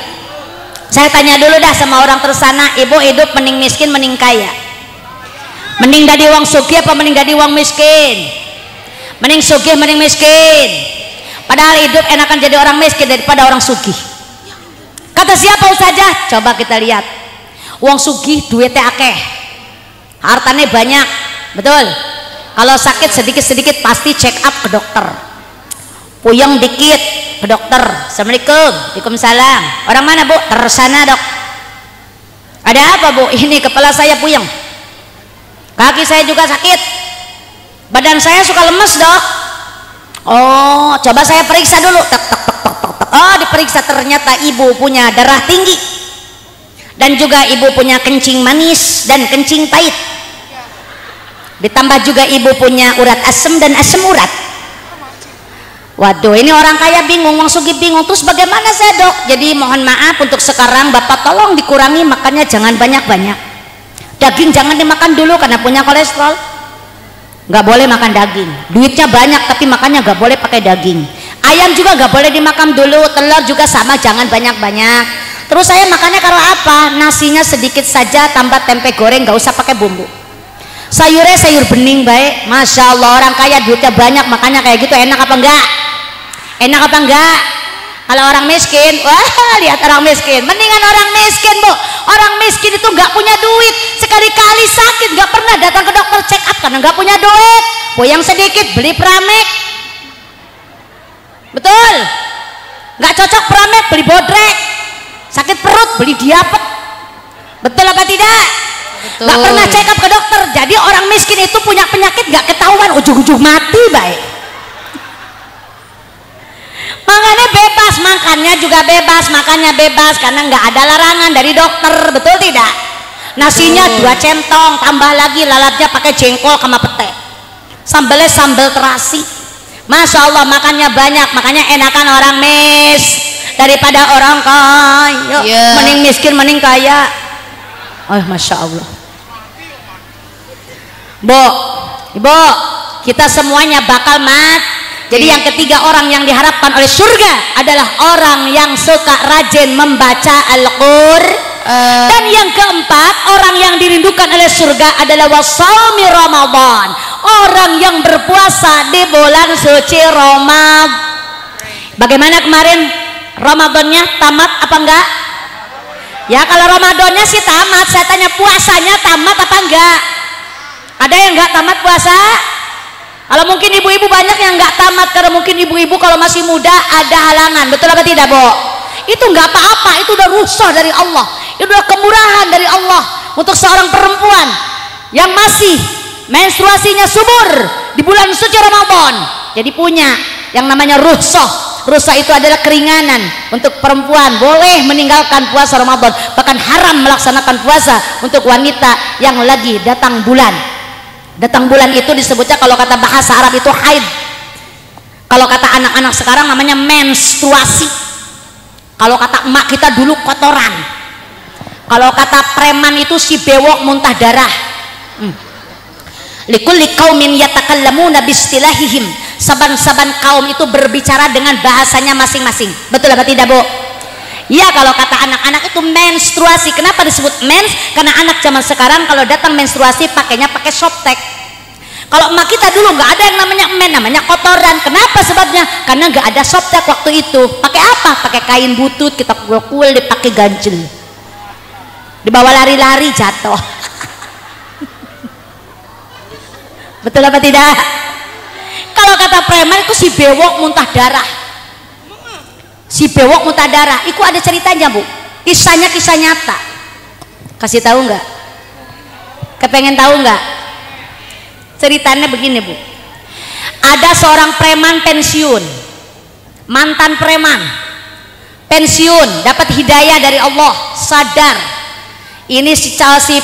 Saya tanya dulu dah sama orang tersana, ibu hidup mending miskin mending kaya? Mending dari uang sugih apa mending dari uang miskin? Mending sugih mending miskin. Padahal hidup enakan jadi orang miskin daripada orang sugih. Kata siapa Ustazah? Coba kita lihat. Uang sugih duitnya akeh, hartanya banyak, betul? Kalau sakit sedikit-sedikit pasti check up ke dokter. Puyeng dikit ke dokter. Assalamualaikum. Waalaikumsalam. Orang mana Bu? Tersana Dok. Ada apa Bu? Ini kepala saya puyeng, kaki saya juga sakit, badan saya suka lemes Dok. Oh, coba saya periksa dulu. Tek, tek, tek, tek, tek. Oh, diperiksa ternyata ibu punya darah tinggi, dan juga ibu punya kencing manis dan kencing pahit. Ditambah juga ibu punya urat asam dan asam urat. Waduh, ini orang kaya bingung, orang sugih bingung. Terus bagaimana saya Dok? Jadi mohon maaf untuk sekarang Bapak tolong dikurangi makannya, jangan banyak-banyak. Daging jangan dimakan dulu karena punya kolesterol. Nggak boleh makan daging. Duitnya banyak tapi makannya nggak boleh pakai daging. Ayam juga nggak boleh dimakan dulu. Telur juga sama, jangan banyak-banyak. Terus saya makannya kalau apa? Nasinya sedikit saja, tambah tempe goreng, nggak usah pakai bumbu. Sayurnya sayur bening baik. Masya Allah, orang kaya duitnya banyak makanya kayak gitu. Enak apa enggak? Enak apa enggak? Kalau orang miskin, wah lihat orang miskin, mendingan orang miskin Bu. Orang miskin itu nggak punya duit, sekali-kali sakit nggak pernah datang ke dokter check up karena nggak punya duit. Yang sedikit beli Pramek, betul? Nggak cocok Pramek beli Bodrek, sakit perut beli Diapet, betul apa tidak? Betul. Nggak pernah check up ke dokter. Jadi orang miskin itu punya penyakit nggak ketahuan, ujung-ujung mati baik. Makanya bebas, makannya juga bebas, makannya bebas karena nggak ada larangan dari dokter, betul tidak? Nasinya 2 centong, tambah lagi lalatnya pakai jengkol sama pete, sambalnya sambal terasi. Masya Allah, makannya banyak, makanya enakan orang daripada orang kaya. Mending miskin mending kaya. Oh Masya Allah. Bu, Ibu, kita semuanya bakal mati. Jadi yang ketiga orang yang diharapkan oleh surga adalah orang yang suka rajin membaca Al-Quran. Dan yang keempat orang yang dirindukan oleh surga adalah wasaumi Ramadan, orang yang berpuasa di bulan suci Ramadan. Bagaimana kemarin Ramadannya tamat apa enggak? Ya kalau Ramadannya sih tamat, saya tanya puasanya tamat apa enggak? Ada yang enggak tamat puasa? Kalau mungkin ibu-ibu banyak yang nggak tamat karena mungkin ibu-ibu kalau masih muda ada halangan, betul apa tidak Bu? Itu nggak apa-apa, itu udah rukhsah dari Allah, itu udah kemurahan dari Allah untuk seorang perempuan yang masih menstruasinya subur di bulan suci Ramadan. Jadi punya yang namanya rukhsah. Rukhsah itu adalah keringanan untuk perempuan, boleh meninggalkan puasa Ramadan, bahkan haram melaksanakan puasa untuk wanita yang lagi datang bulan. Datang bulan itu disebutnya kalau kata bahasa Arab itu haid. Kalau kata anak-anak sekarang namanya menstruasi. Kalau kata emak kita dulu kotoran. Kalau kata preman itu si bewok muntah darah. Likulli qaumin yatakallamuna bistilahihim. Saban-saban kaum itu berbicara dengan bahasanya masing-masing. Betul apa tidak, Bu? Ya, kalau kata anak-anak itu menstruasi. Kenapa disebut mens? Karena anak zaman sekarang kalau datang menstruasi pakainya pakai softtek. Kalau emak kita dulu nggak ada yang namanya men, namanya kotoran. Kenapa sebabnya? Karena nggak ada softtek waktu itu. Pakai apa? Pakai kain butut, kita kuil-kuil, dipakai ganjel. Dibawa lari-lari jatuh. Betul apa tidak? Kalau kata preman itu si bewok muntah darah. Si bewok muntah darah itu ada ceritanya, Bu. Kisahnya kisah nyata. Kasih tahu nggak? Kepengen tahu nggak? Ceritanya begini, Bu. Ada seorang preman pensiun, mantan preman pensiun, dapat hidayah dari Allah, sadar ini si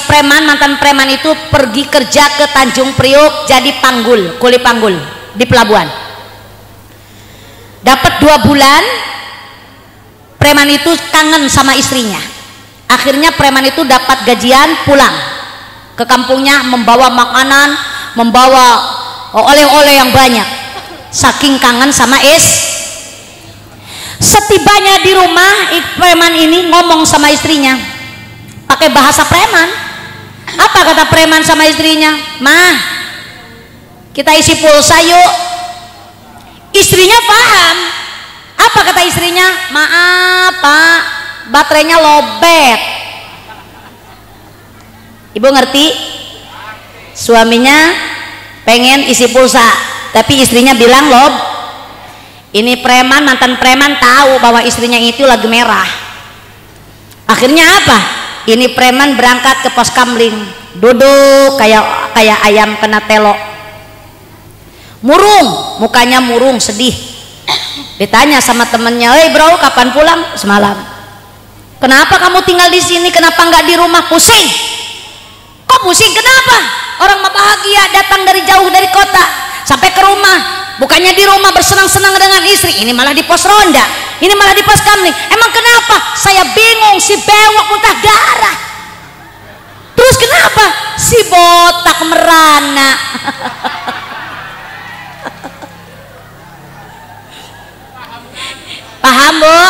preman, mantan preman itu pergi kerja ke Tanjung Priok jadi panggul, kuli panggul di pelabuhan. Dapat 2 bulan, preman itu kangen sama istrinya. Akhirnya preman itu dapat gajian, pulang ke kampungnya, membawa makanan, membawa oleh-oleh yang banyak, saking kangen sama Setibanya di rumah, preman ini ngomong sama istrinya pakai bahasa preman. Apa kata preman sama istrinya? Mah, kita isi pulsa yuk. Istrinya paham. Apa kata istrinya? Maaf Pak, baterainya lobet. Ibu ngerti? Suaminya pengen isi pulsa, tapi istrinya bilang lob. Ini preman, mantan preman tahu bahwa istrinya itu lagi merah. Akhirnya apa? Ini preman berangkat ke pos kamling, duduk kayak ayam kena telok, murung, mukanya murung, sedih. Ditanya sama temennya, "Hei bro, kapan pulang?" "Semalam." "Kenapa kamu tinggal di sini? Kenapa nggak di rumah?" "Pusing." "Kok pusing? Kenapa? Orang mah bahagia datang dari jauh dari kota sampai ke rumah. Bukannya di rumah bersenang-senang dengan istri, ini malah di pos ronda, ini malah di pos kamling. Emang kenapa?" "Saya bingung, si bewok muntah darah." "Terus kenapa?" "Si botak merana." Paham, Bu?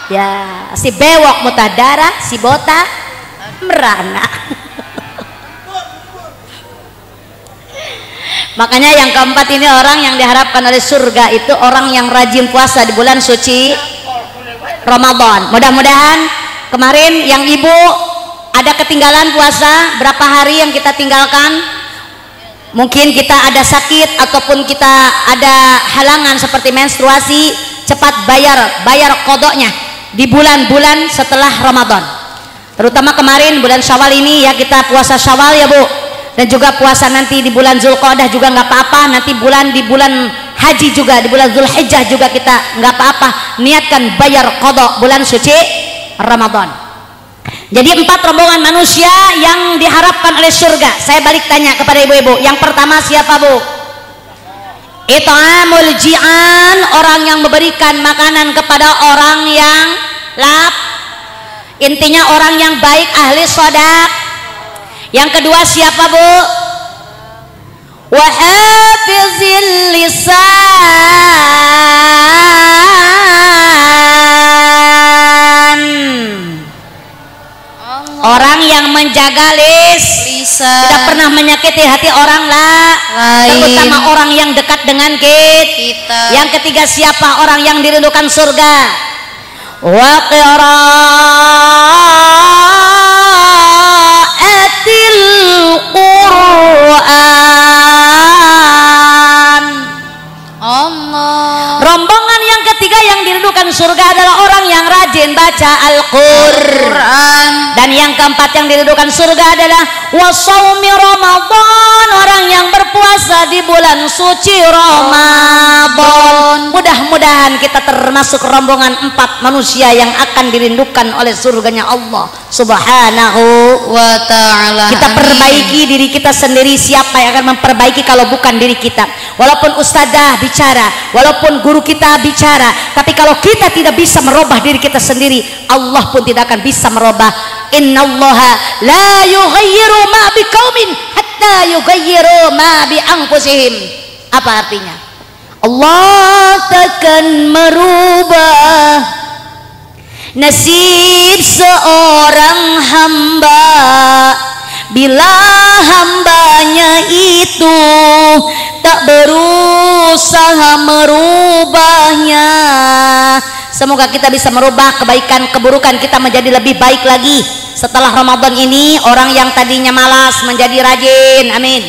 Ya, si bewok muntah darah, si botak merana. Makanya yang keempat ini orang yang diharapkan oleh surga itu orang yang rajin puasa di bulan suci Ramadan. Mudah-mudahan kemarin yang ibu ada ketinggalan puasa, berapa hari yang kita tinggalkan, mungkin kita ada sakit ataupun kita ada halangan seperti menstruasi, cepat bayar qodoknya di bulan-bulan setelah Ramadan. Terutama kemarin bulan Syawal ini ya, kita puasa Syawal ya Bu, dan juga puasa nanti di bulan Zulqa'dah juga nggak apa-apa. Nanti di bulan haji juga, di bulan Zulhijjah juga kita nggak apa-apa. Niatkan bayar qodok bulan suci Ramadan. Jadi 4 rombongan manusia yang diharapkan oleh surga. Saya balik tanya kepada ibu-ibu, yang pertama siapa, Bu? It'amul ji'an, orang yang memberikan makanan kepada orang yang intinya orang yang baik, ahli shadaq. Yang kedua siapa, Bu? Wahafizil lisan, orang yang menjaga lisan, tidak pernah menyakiti hati orang lain, terutama orang yang dekat dengan kita. Yang ketiga siapa? Orang yang dirindukan surga. Wa Quran. Allah. Rombongan yang ketiga yang dirindukan surga adalah orang yang rajin baca Al-Quran. Dan yang keempat yang diridhokan surga adalah wasaumi Ramadan, orang yang berpuasa di bulan suci Ramadan. Mudah-mudahan kita termasuk rombongan 4 manusia yang akan dirindukan oleh surganya Allah Subhanahu wa ta'ala. Kita perbaiki diri kita sendiri. Siapa yang akan memperbaiki kalau bukan diri kita? Walaupun ustadzah bicara, walaupun guru kita bicara, tapi kalau kita tidak bisa merubah diri kita sendiri, Allah pun tidak akan bisa merubah. Innallaha la yughayyiru ma biqaumin hatta yughayyiru ma bi anfusihim. Apa artinya? Allah takkan merubah nasib seorang hamba bila hambanya itu tak berusaha merubahnya. Semoga kita bisa merubah kebaikan keburukan kita menjadi lebih baik lagi setelah Ramadan ini. Orang yang tadinya malas menjadi rajin, amin.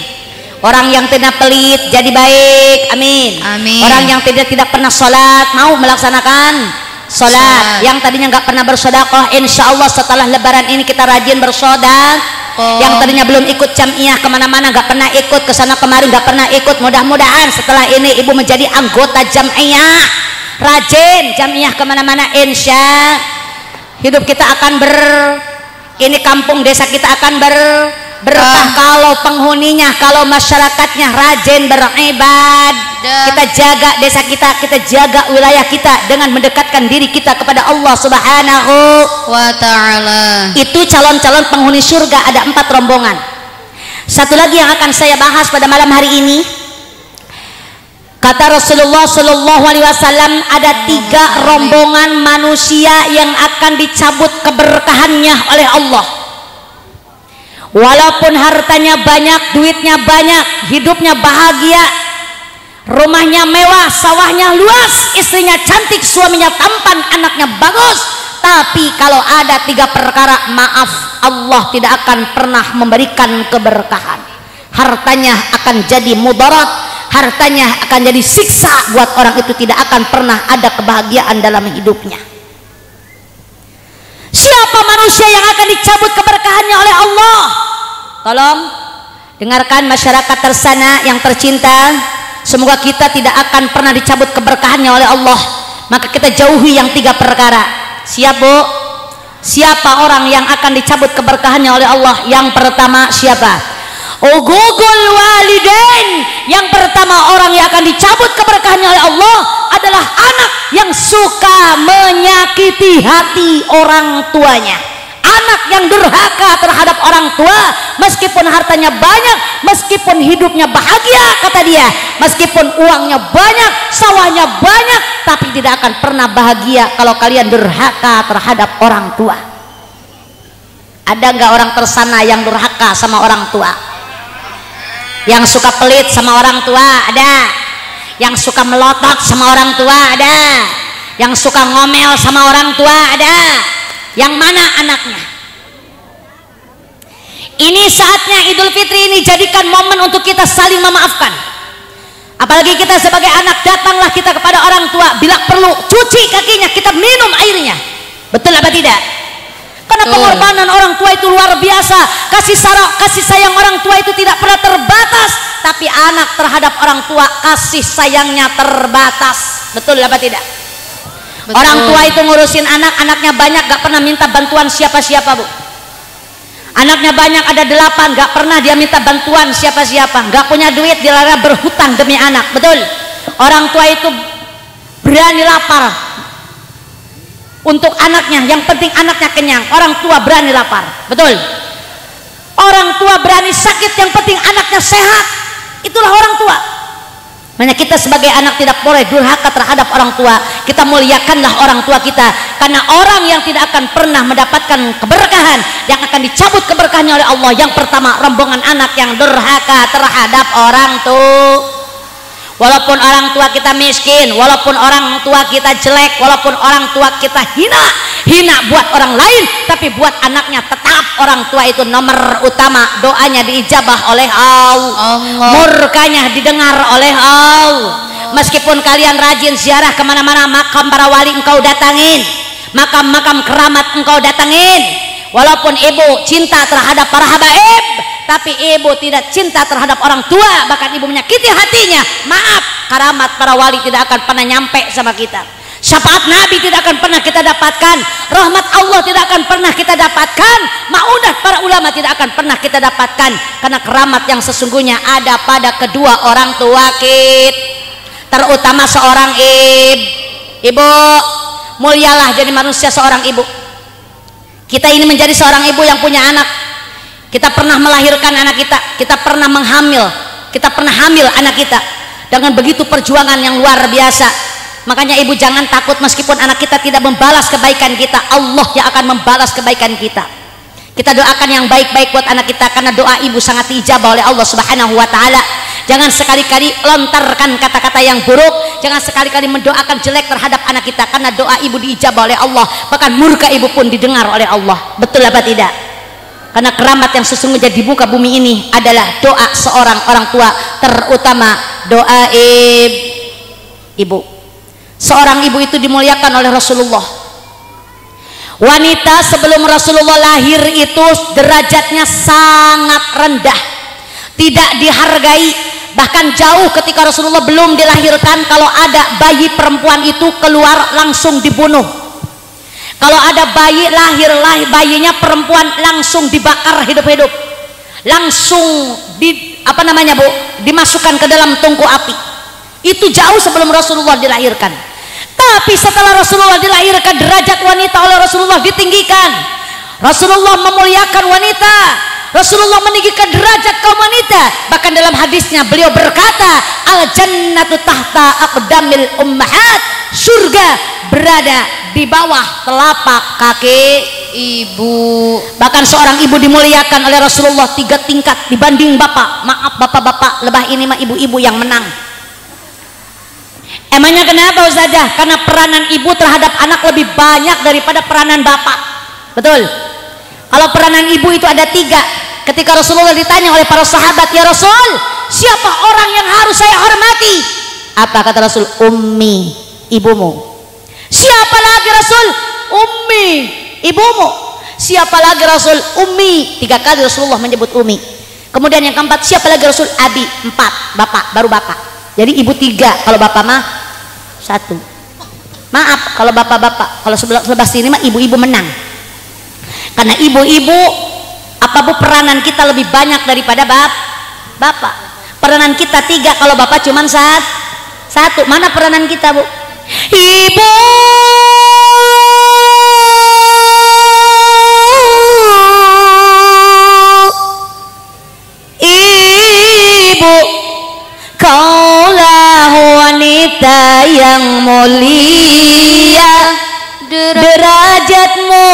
Orang yang tidak pelit jadi baik, amin. Amin. Orang yang tidak pernah sholat mau melaksanakan sholat. Yang tadinya nggak pernah bersedekah, insya Allah setelah Lebaran ini kita rajin bersedekah. Yang tadinya belum ikut jamiah kemana-mana, nggak pernah ikut kesana kemari, nggak pernah ikut, mudah-mudahan setelah ini ibu menjadi anggota jamiah, rajin jamiah kemana-mana, insya hidup kita akan ini kampung desa kita akan berkah kalau penghuninya, kalau masyarakatnya rajin beribadah. Kita jaga desa kita, kita jaga wilayah kita dengan mendekatkan diri kita kepada Allah Subhanahu wa ta'ala. Itu calon-calon penghuni surga. Ada 4 rombongan. Satu lagi yang akan saya bahas pada malam hari ini, kata Rasulullah Shallallahu Alaihi Wasallam, ada 3 rombongan manusia yang akan dicabut keberkahannya oleh Allah. Walaupun hartanya banyak, duitnya banyak, hidupnya bahagia, rumahnya mewah, sawahnya luas, istrinya cantik, suaminya tampan, anaknya bagus, tapi kalau ada 3 perkara, maaf, Allah tidak akan pernah memberikan keberkahan. Hartanya akan jadi mudarat, hartanya akan jadi siksa buat orang itu, tidak akan pernah ada kebahagiaan dalam hidupnya. Siapa manusia yang akan dicabut keberkahannya oleh Allah? Tolong dengarkan masyarakat tersana yang tercinta, semoga kita tidak akan pernah dicabut keberkahannya oleh Allah. Maka kita jauhi yang 3 perkara. Siap bu? Siapa orang yang akan dicabut keberkahannya oleh Allah? Yang pertama siapa? Uguqul walidain. Yang pertama orang yang akan dicabut keberkahannya oleh Allah adalah anak yang suka menyakiti hati orang tuanya. Anak yang durhaka terhadap orang tua, meskipun hartanya banyak, meskipun hidupnya bahagia, kata dia, meskipun uangnya banyak, sawahnya banyak, tapi tidak akan pernah bahagia kalau kalian durhaka terhadap orang tua. Ada nggak orang tersana yang durhaka sama orang tua? Yang suka pelit sama orang tua ada, yang suka melotot sama orang tua ada, yang suka ngomel sama orang tua ada. Yang mana anaknya? Ini saatnya Idul Fitri ini jadikan momen untuk kita saling memaafkan. Apalagi kita sebagai anak, datanglah kita kepada orang tua, bila perlu cuci kakinya, kita minum airnya. Betul apa tidak? Karena pengorbanan orang tua itu luar biasa. Kasih sayang orang tua itu tidak pernah terbatas, tapi anak terhadap orang tua kasih sayangnya terbatas. Betul apa tidak? Betul. Orang tua itu ngurusin anak, anaknya banyak, gak pernah minta bantuan siapa-siapa bu. Anaknya banyak, ada 8, gak pernah dia minta bantuan siapa-siapa. Gak punya duit, dilarang berhutang demi anak. Betul. Orang tua itu berani lapar untuk anaknya, yang penting anaknya kenyang. Orang tua berani lapar. Betul. Orang tua berani sakit, yang penting anaknya sehat. Itulah orang tua. Makanya kita sebagai anak tidak boleh durhaka terhadap orang tua. Kita muliakanlah orang tua kita, karena orang yang tidak akan pernah mendapatkan keberkahan, yang akan dicabut keberkahannya oleh Allah, yang pertama rombongan anak yang durhaka terhadap orang tua. Walaupun orang tua kita miskin, walaupun orang tua kita jelek, walaupun orang tua kita hina buat orang lain, tapi buat anaknya tetap orang tua itu nomor utama. Doanya diijabah oleh Allah, murkanya didengar oleh Allah. Meskipun kalian rajin ziarah kemana-mana, makam para wali engkau datangin, makam-makam keramat engkau datangin, walaupun ibu cinta terhadap para habaib, tapi ibu tidak cinta terhadap orang tua, bahkan ibu menyakiti hatinya, maaf, karamat para wali tidak akan pernah nyampe sama kita, syafaat Nabi tidak akan pernah kita dapatkan, rahmat Allah tidak akan pernah kita dapatkan, maunah para ulama tidak akan pernah kita dapatkan, karena keramat yang sesungguhnya ada pada kedua orang tua kita, terutama seorang ibu. Mulialah jadi manusia seorang ibu. Kita ini menjadi seorang ibu yang punya anak, kita pernah melahirkan anak kita, kita pernah menghamil, kita pernah hamil anak kita dengan begitu perjuangan yang luar biasa. Makanya ibu jangan takut meskipun anak kita tidak membalas kebaikan kita, Allah yang akan membalas kebaikan kita. Kita doakan yang baik-baik buat anak kita, karena doa ibu sangat diijabah oleh Allah Subhanahu wa taala. Jangan sekali-kali lontarkan kata-kata yang buruk, jangan sekali-kali mendoakan jelek terhadap anak kita, karena doa ibu diijabah oleh Allah, bahkan murka ibu pun didengar oleh Allah. Betul apa tidak? Karena keramat yang sesungguhnya di muka bumi ini adalah doa seorang orang tua, terutama doa ibu. Seorang ibu itu dimuliakan oleh Rasulullah. Wanita sebelum Rasulullah lahir itu derajatnya sangat rendah, tidak dihargai, bahkan jauh ketika Rasulullah belum dilahirkan, kalau ada bayi perempuan itu keluar langsung dibunuh. Kalau ada bayi lahir bayinya perempuan langsung dibakar hidup-hidup, langsung dimasukkan ke dalam tungku api. Itu jauh sebelum Rasulullah dilahirkan. Tapi setelah Rasulullah dilahirkan, derajat wanita oleh Rasulullah ditinggikan. Rasulullah memuliakan wanita, Rasulullah meninggikan derajat kaum wanita. Bahkan dalam hadisnya beliau berkata, al jannatu tahta aqdamil ummahat, surga berada di bawah telapak kaki ibu. Bahkan seorang ibu dimuliakan oleh Rasulullah 3 tingkat dibanding bapak. Maaf bapak-bapak, lebah ini mah ibu-ibu yang menang. Emangnya kenapa Ustazah? Karena peranan ibu terhadap anak lebih banyak daripada peranan bapak. Betul? Kalau peranan ibu itu ada 3. Ketika Rasulullah ditanya oleh para sahabat, ya Rasul, siapa orang yang harus saya hormati? Apa kata Rasul? Ummi, ibumu. Siapa lagi Rasul? Ummi, ibumu. Siapa lagi Rasul? Ummi. 3 kali Rasulullah menyebut ummi. Kemudian yang keempat, siapa lagi Rasul? Abi. 4, bapak, baru bapak. Jadi ibu 3, kalau bapak mah 1. Maaf kalau bapak-bapak, kalau sebelah sini mah ibu-ibu menang. Karena ibu-ibu bu peranan kita lebih banyak daripada bapak. Peranan kita 3, kalau bapak cuman 1. Mana peranan kita, Bu? Ibu kaulah wanita yang mulia, derajatmu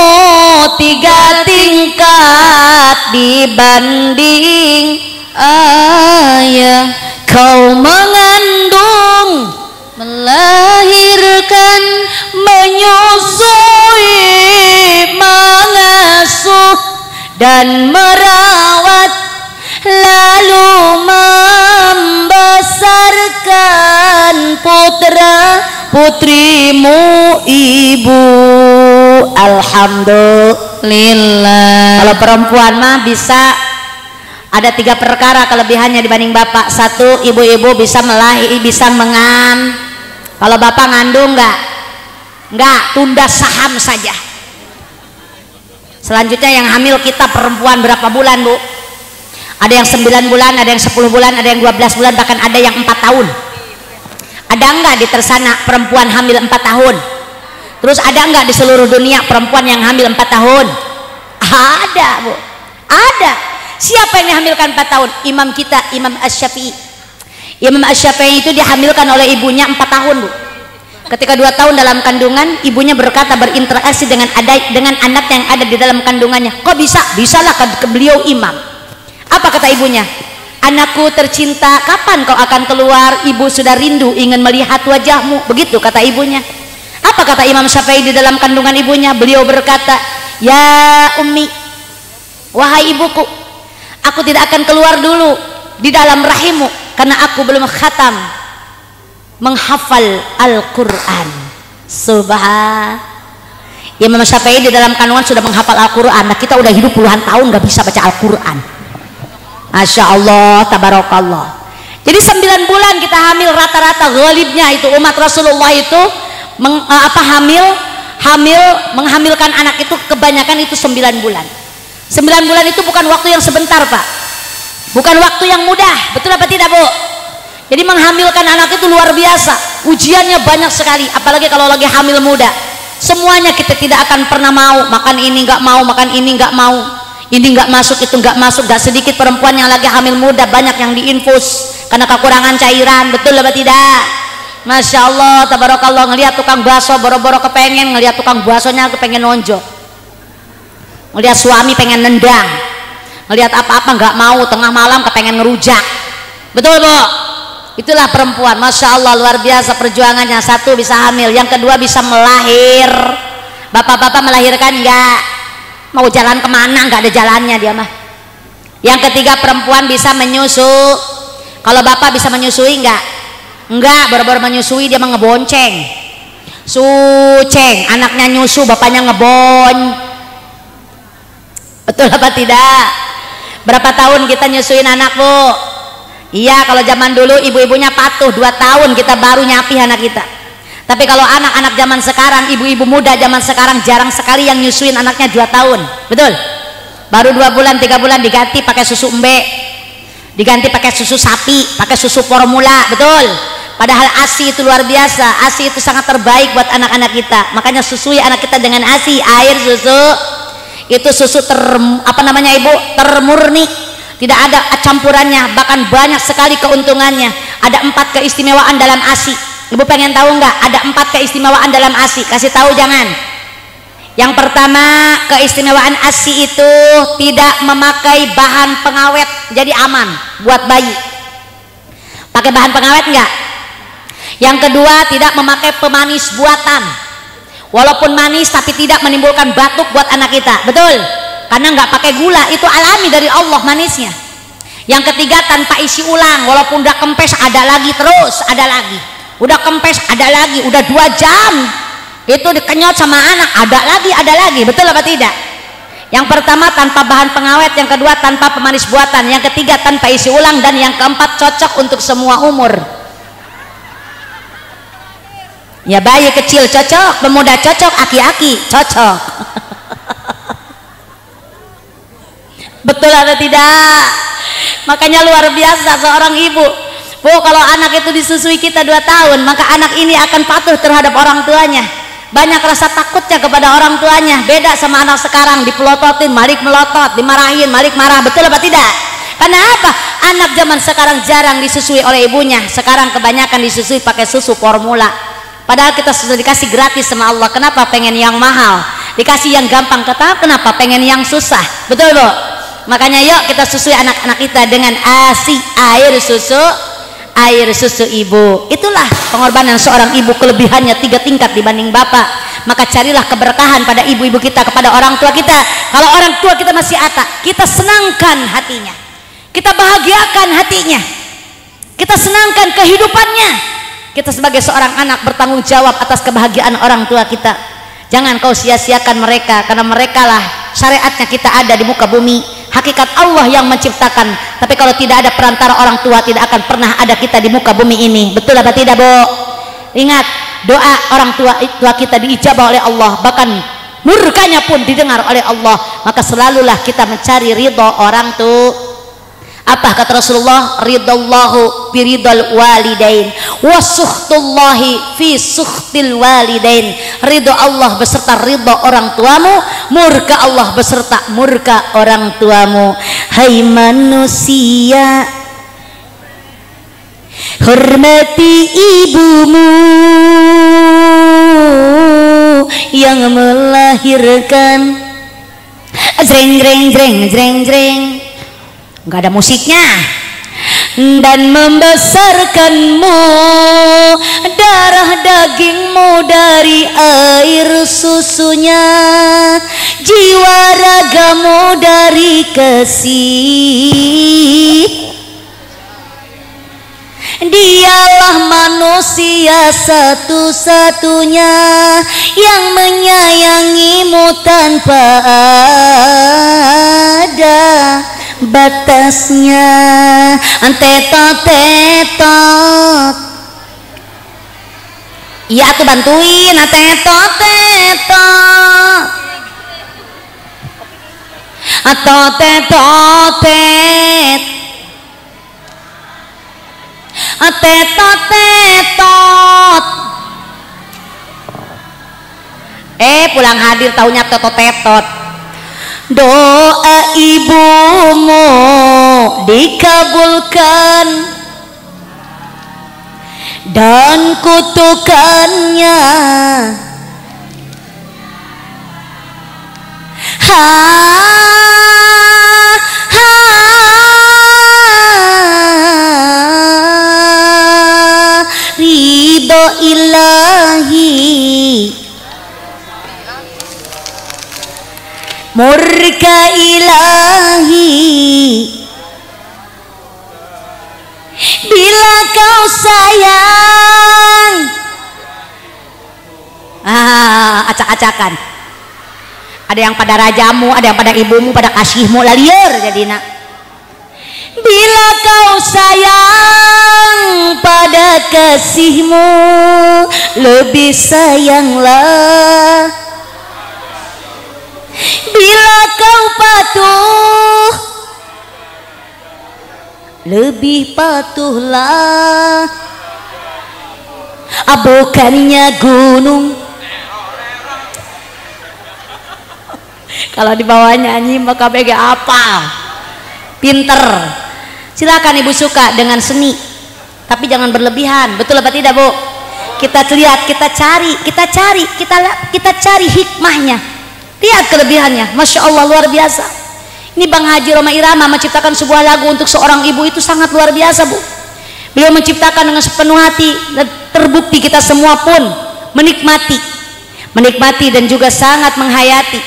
3 tingkat dibanding ayah. Kau mengandung, melahirkan, menyusui, mengasuh dan merawat, lalu membesarkan putra putrimu ibu. Alhamdulillah. Kalau perempuan mah bisa ada 3 perkara kelebihannya dibanding bapak. 1, ibu-ibu bisa bisa kalau bapak ngandung enggak, tunda saham saja. Selanjutnya yang hamil kita perempuan berapa bulan, Bu? Ada yang 9 bulan, ada yang 10 bulan, ada yang 12 bulan, bahkan ada yang 4 tahun. Ada enggak di tersana perempuan hamil 4 tahun? Terus ada enggak di seluruh dunia perempuan yang hamil 4 tahun? Ada, Bu. Ada. Siapa yang dihamilkan 4 tahun? Imam kita, Imam Asy-Syafi'i. Imam Asy-Syafi'i itu dihamilkan oleh ibunya 4 tahun, Bu. Ketika 2 tahun dalam kandungan, ibunya berkata, berinteraksi dengan anak yang ada di dalam kandungannya. Kok bisa? Bisalah, ke beliau imam. Apa kata ibunya? Anakku tercinta, kapan kau akan keluar? Ibu sudah rindu ingin melihat wajahmu. Begitu kata ibunya. Apa kata Imam Syafi'i di dalam kandungan ibunya? Beliau berkata, ya ummi, wahai ibuku, aku tidak akan keluar dulu di dalam rahimmu karena aku belum khatam menghafal Al-Quran. Subhan. Imam Syafi'i di dalam kandungan sudah menghafal Al-Quran. Nah kita udah hidup puluhan tahun nggak bisa baca Al-Quran. Masya Allah, tabarakallah. Jadi 9 bulan kita hamil, rata-rata ghalibnya itu umat Rasulullah itu menghamilkan anak itu kebanyakan itu 9 bulan. 9 bulan itu bukan waktu yang sebentar Pak, bukan waktu yang mudah, betul apa tidak Bu? Jadi menghamilkan anak itu luar biasa, ujiannya banyak sekali, apalagi kalau lagi hamil muda. Semuanya kita tidak akan pernah mau, makan ini nggak mau, makan ini nggak mau, ini nggak masuk, itu nggak masuk. Gak sedikit perempuan yang lagi hamil muda banyak yang diinfus karena kekurangan cairan, betul apa tidak? Masya Allah, tabarakallah, ngelihat tukang bakso boro-boro kepengen, ngelihat tukang baksonya kepengen nonjok, ngelihat suami pengen nendang, ngelihat apa-apa nggak mau, tengah malam kepengen ngerujak, betul Bu? Itulah perempuan, Masya Allah, luar biasa perjuangannya. Satu bisa hamil, yang kedua bisa melahir. Bapak-bapak melahirkan enggak? Mau jalan kemana? Enggak ada jalannya dia mah. Yang ketiga perempuan bisa menyusu. Kalau bapak bisa menyusui enggak? Enggak, baru-baru menyusui dia mah ngebonceng. Suceng, anaknya nyusu, bapaknya ngebon. Betul apa tidak? Berapa tahun kita nyusuin anak Bu? Iya, kalau zaman dulu ibu-ibunya patuh 2 tahun kita baru nyapi anak kita. Tapi kalau anak-anak zaman sekarang, ibu-ibu muda zaman sekarang jarang sekali yang nyusuin anaknya 2 tahun. Betul? Baru 2 bulan 3 bulan diganti pakai susu embe, diganti pakai susu sapi, pakai susu formula. Betul? Padahal ASI itu luar biasa, ASI itu sangat terbaik buat anak-anak kita. Makanya susui anak kita dengan ASI, air susu. Itu susu termurni, tidak ada campurannya, bahkan banyak sekali keuntungannya. Ada 4 keistimewaan dalam ASI. Ibu pengen tahu nggak? Ada 4 keistimewaan dalam ASI. Kasih tahu jangan. Yang pertama, keistimewaan ASI itu tidak memakai bahan pengawet, jadi aman buat bayi. Pakai bahan pengawet nggak? Yang kedua, tidak memakai pemanis buatan. Walaupun manis tapi tidak menimbulkan batuk buat anak kita. Betul? Karena nggak pakai gula, itu alami dari Allah manisnya. Yang ketiga, tanpa isi ulang, walaupun udah kempes ada lagi, terus ada lagi, udah kempes ada lagi, udah 2 jam itu dikenyot sama anak, ada lagi, betul apa tidak? Yang pertama tanpa bahan pengawet, yang kedua tanpa pemanis buatan, yang ketiga tanpa isi ulang, dan yang keempat cocok untuk semua umur. Ya bayi kecil cocok, pemuda cocok, aki-aki cocok. Betul atau tidak? Makanya luar biasa seorang ibu Bu, kalau anak itu disusui kita 2 tahun, maka anak ini akan patuh terhadap orang tuanya. Banyak rasa takutnya kepada orang tuanya. Beda sama anak sekarang, dipelototin malik melotot, dimarahin malik marah. Betul apa tidak? Karena apa? Anak zaman sekarang jarang disusui oleh ibunya. Sekarang kebanyakan disusui pakai susu formula. Padahal kita sudah dikasih gratis sama Allah. Kenapa pengen yang mahal? Dikasih yang gampang, kenapa pengen yang susah? Betul Bu? Makanya yuk kita susui anak-anak kita dengan ASI, air susu ibu. Itulah pengorbanan seorang ibu, kelebihannya 3 tingkat dibanding bapak. Maka carilah keberkahan pada ibu-ibu kita, kepada orang tua kita. Kalau orang tua kita masih ada, kita senangkan hatinya, kita bahagiakan hatinya, kita senangkan kehidupannya. Kita sebagai seorang anak bertanggung jawab atas kebahagiaan orang tua kita. Jangan kau sia-siakan mereka, karena mereka lah syariatnya kita ada di muka bumi. Hakikat Allah yang menciptakan. Tapi kalau tidak ada perantara orang tua, tidak akan pernah ada kita di muka bumi ini. Betul apa tidak Bu? Ingat, doa orang tua kita diijabah oleh Allah, bahkan murkanya pun didengar oleh Allah. Maka selalulah kita mencari ridho orang tua. Apa kata Rasulullah? Ridallahu biridal walidain wa sukhtullahi fi sukhtil walidain. Ridho Allah beserta ridho orang tuamu, murka Allah beserta murka orang tuamu. Hai manusia, hormati ibumu yang melahirkan. Jreng jreng jreng jreng jreng, nggak ada musiknya. Dan membesarkanmu, darah dagingmu dari air susunya, jiwa ragamu dari kasih. Dialah manusia satu-satunya yang menyayangimu tanpa ada batasnya. Tetot. Iya tuh bantuin, tetot. Atau tetotet. Tetot. Pulang hadir taunya tetot. Doa ibumu dikabulkan dan kutukannya ridho ilahi murka ilahi bila kau sayang. Acak-acakan. Ada yang pada rajamu, ada yang pada ibumu, pada kasihmu lah liar jadina. Bila kau sayang pada kasihmu, lebih sayanglah. Bila kau patuh, lebih patuhlah. Bukannya gunung. Kalau di bawah nyanyi maka bega apa? Pinter. Silakan ibu suka dengan seni, tapi jangan berlebihan. Betul apa tidak, Bu? Kita lihat, kita cari hikmahnya. Lihat kelebihannya, Masya Allah, luar biasa. Ini Bang Haji Roma Irama menciptakan sebuah lagu untuk seorang ibu, itu sangat luar biasa, Bu. Beliau menciptakan dengan sepenuh hati, dan terbukti kita semua pun menikmati dan juga sangat menghayati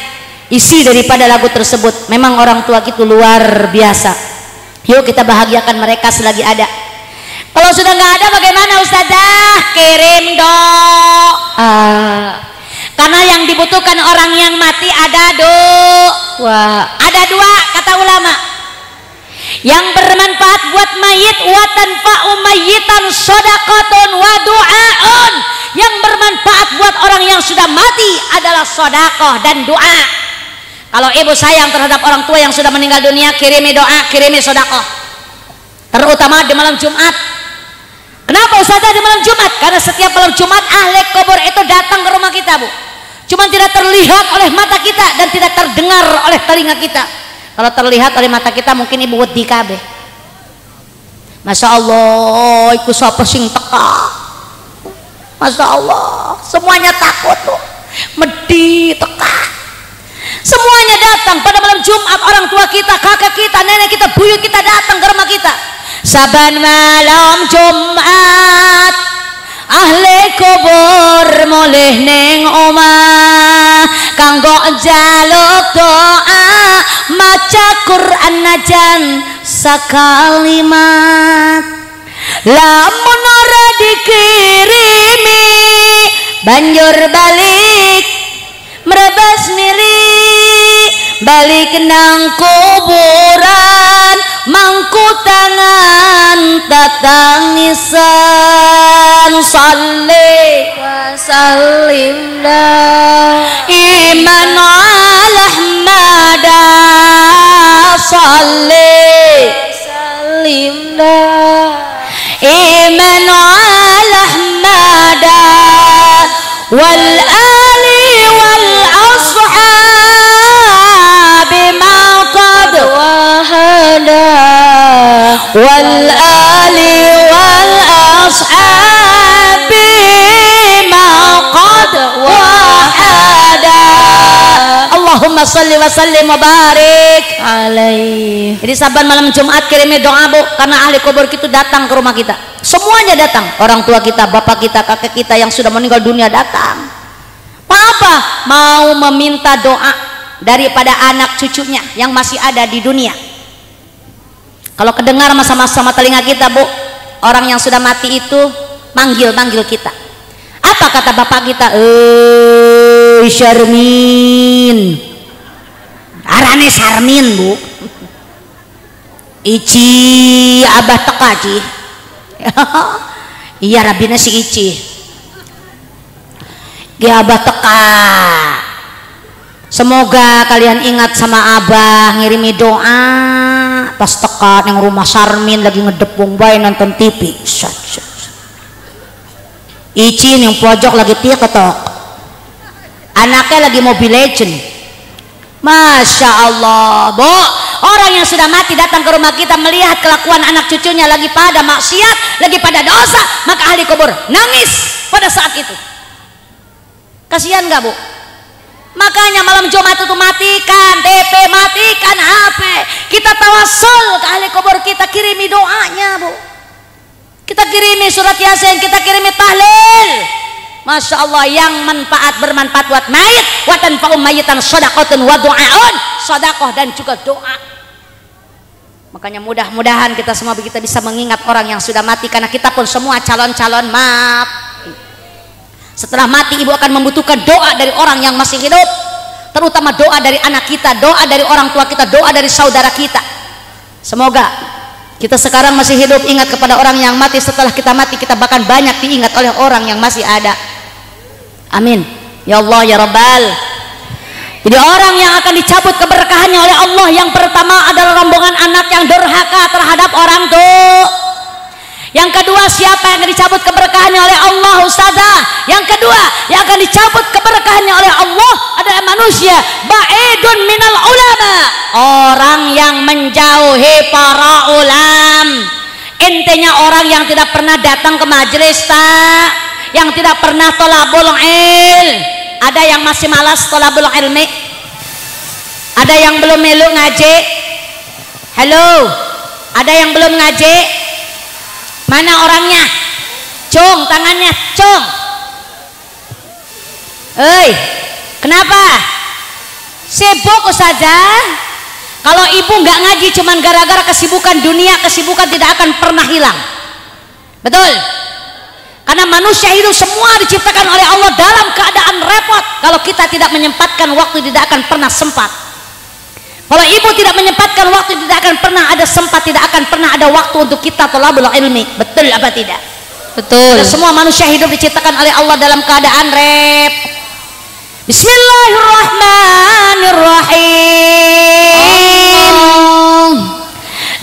isi daripada lagu tersebut. Memang orang tua kita luar biasa. Yuk kita bahagiakan mereka selagi ada. Kalau sudah nggak ada bagaimana Ustazah? Kirim doa. Karena yang dibutuhkan orang yang mati ada ada dua kata ulama. Yang bermanfaat buat mayit, wa tanfa'u mayyitan shadaqatun wa du'aun. Yang bermanfaat buat orang yang sudah mati adalah sedekah dan doa. Kalau ibu sayang terhadap orang tua yang sudah meninggal dunia, kirimi doa, kirimi sedekah. Terutama di malam Jumat. Kenapa Ustazah di malam Jumat? Karena setiap malam Jumat ahli kubur itu datang ke rumah kita, Bu. Cuma tidak terlihat oleh mata kita dan tidak terdengar oleh telinga kita. Kalau terlihat oleh mata kita mungkin ibu wedi kabeh. Masya Allah, iku sapa sing teka. Masya Allah, semuanya takut tuh. Medi teka. Semuanya datang pada malam Jumat, orang tua kita, kakak kita, nenek kita, buyut kita datang ke rumah kita. Saban malam Jumat ahli kubur mulih ning omah kanggo njaluk doa maca Quran najan sakalimat. Lamun ora dikirimi banjur balik merebas miri balik nang kuburan mangku tangan tatangisan salli wa sallim iman ala ahmada salli sallim iman ala ahmada wal ali wal ashabi ma qad wahada wal ali wal ashabi ma qad wahada. Allahumma salli wa sallim wa barik alaihi. Jadi saban malam Jumat kirimi doa, Bu, karena ahli kubur kita datang ke rumah kita. Semuanya datang, orang tua kita, bapak kita, kakek kita yang sudah meninggal dunia datang. Apa? Mau meminta doa daripada anak cucunya yang masih ada di dunia. Kalau kedengar sama-sama telinga kita, Bu, orang yang sudah mati itu manggil kita. Apa kata bapak kita? Syarmin, arane Sarmin bu. Ici abah teka ci. Iya rabina si Ici. Dia abah teka. Semoga kalian ingat sama abah, ngirimi doa pas teka yang rumah Sarmin lagi ngedepung bayi nonton TV. Ici yang pojok lagi TikTok, anaknya lagi Mobile Legend. Masya Allah, bu, orang yang sudah mati datang ke rumah kita melihat kelakuan anak cucunya lagi pada maksiat, lagi pada dosa, maka ahli kubur nangis pada saat itu. Kasihan nggak bu? Makanya malam Jumat itu matikan TP, matikan HP, kita tawasul ke ahli kubur, kita kirimi doanya bu, kita kirimi surat Yasin, kita kirimi tahlil. Masya Allah, yang bermanfaat buat mayit, wa tanfa'u mayitan shadaqatun wa du'aun, sedekah dan juga doa. Makanya mudah-mudahan kita semua bisa mengingat orang yang sudah mati, karena kita pun semua calon-calon mati. Setelah mati ibu akan membutuhkan doa dari orang yang masih hidup, terutama doa dari anak kita, doa dari orang tua kita, doa dari saudara kita. Semoga kita sekarang masih hidup ingat kepada orang yang mati, setelah kita mati kita bahkan banyak diingat oleh orang yang masih ada. Amin ya Allah ya Rabbal. Jadi orang yang akan dicabut keberkahannya oleh Allah yang pertama adalah rombongan anak yang durhaka terhadap orang tua. Yang kedua, siapa yang akan dicabut keberkahannya oleh Allah? Ustazah. Yang kedua yang akan dicabut keberkahannya oleh Allah adalah manusia ba'idun minal ulama, orang yang menjauhi para ulam. Intinya orang yang tidak pernah datang ke majelis, yang tidak pernah tolabul ilm. Ada yang masih malas tolabul ilmi, ada yang belum melu ngaji. Halo, ada yang belum ngaji? Mana orangnya? Cung, tangannya, cung. Kenapa? Sibuk Ustazah. Kalau ibu nggak ngaji cuman gara-gara kesibukan dunia, kesibukan tidak akan pernah hilang. Betul? Karena manusia hidup semua diciptakan oleh Allah dalam keadaan repot. Kalau kita tidak menyempatkan waktu, tidak akan pernah sempat. Kalau ibu tidak menyempatkan waktu, tidak akan pernah ada sempat, tidak akan pernah ada waktu untuk kita thalabul ilmi. Betul apa tidak? Betul. Dan semua manusia hidup diciptakan oleh Allah dalam keadaan repot. Bismillahirrahmanirrahim.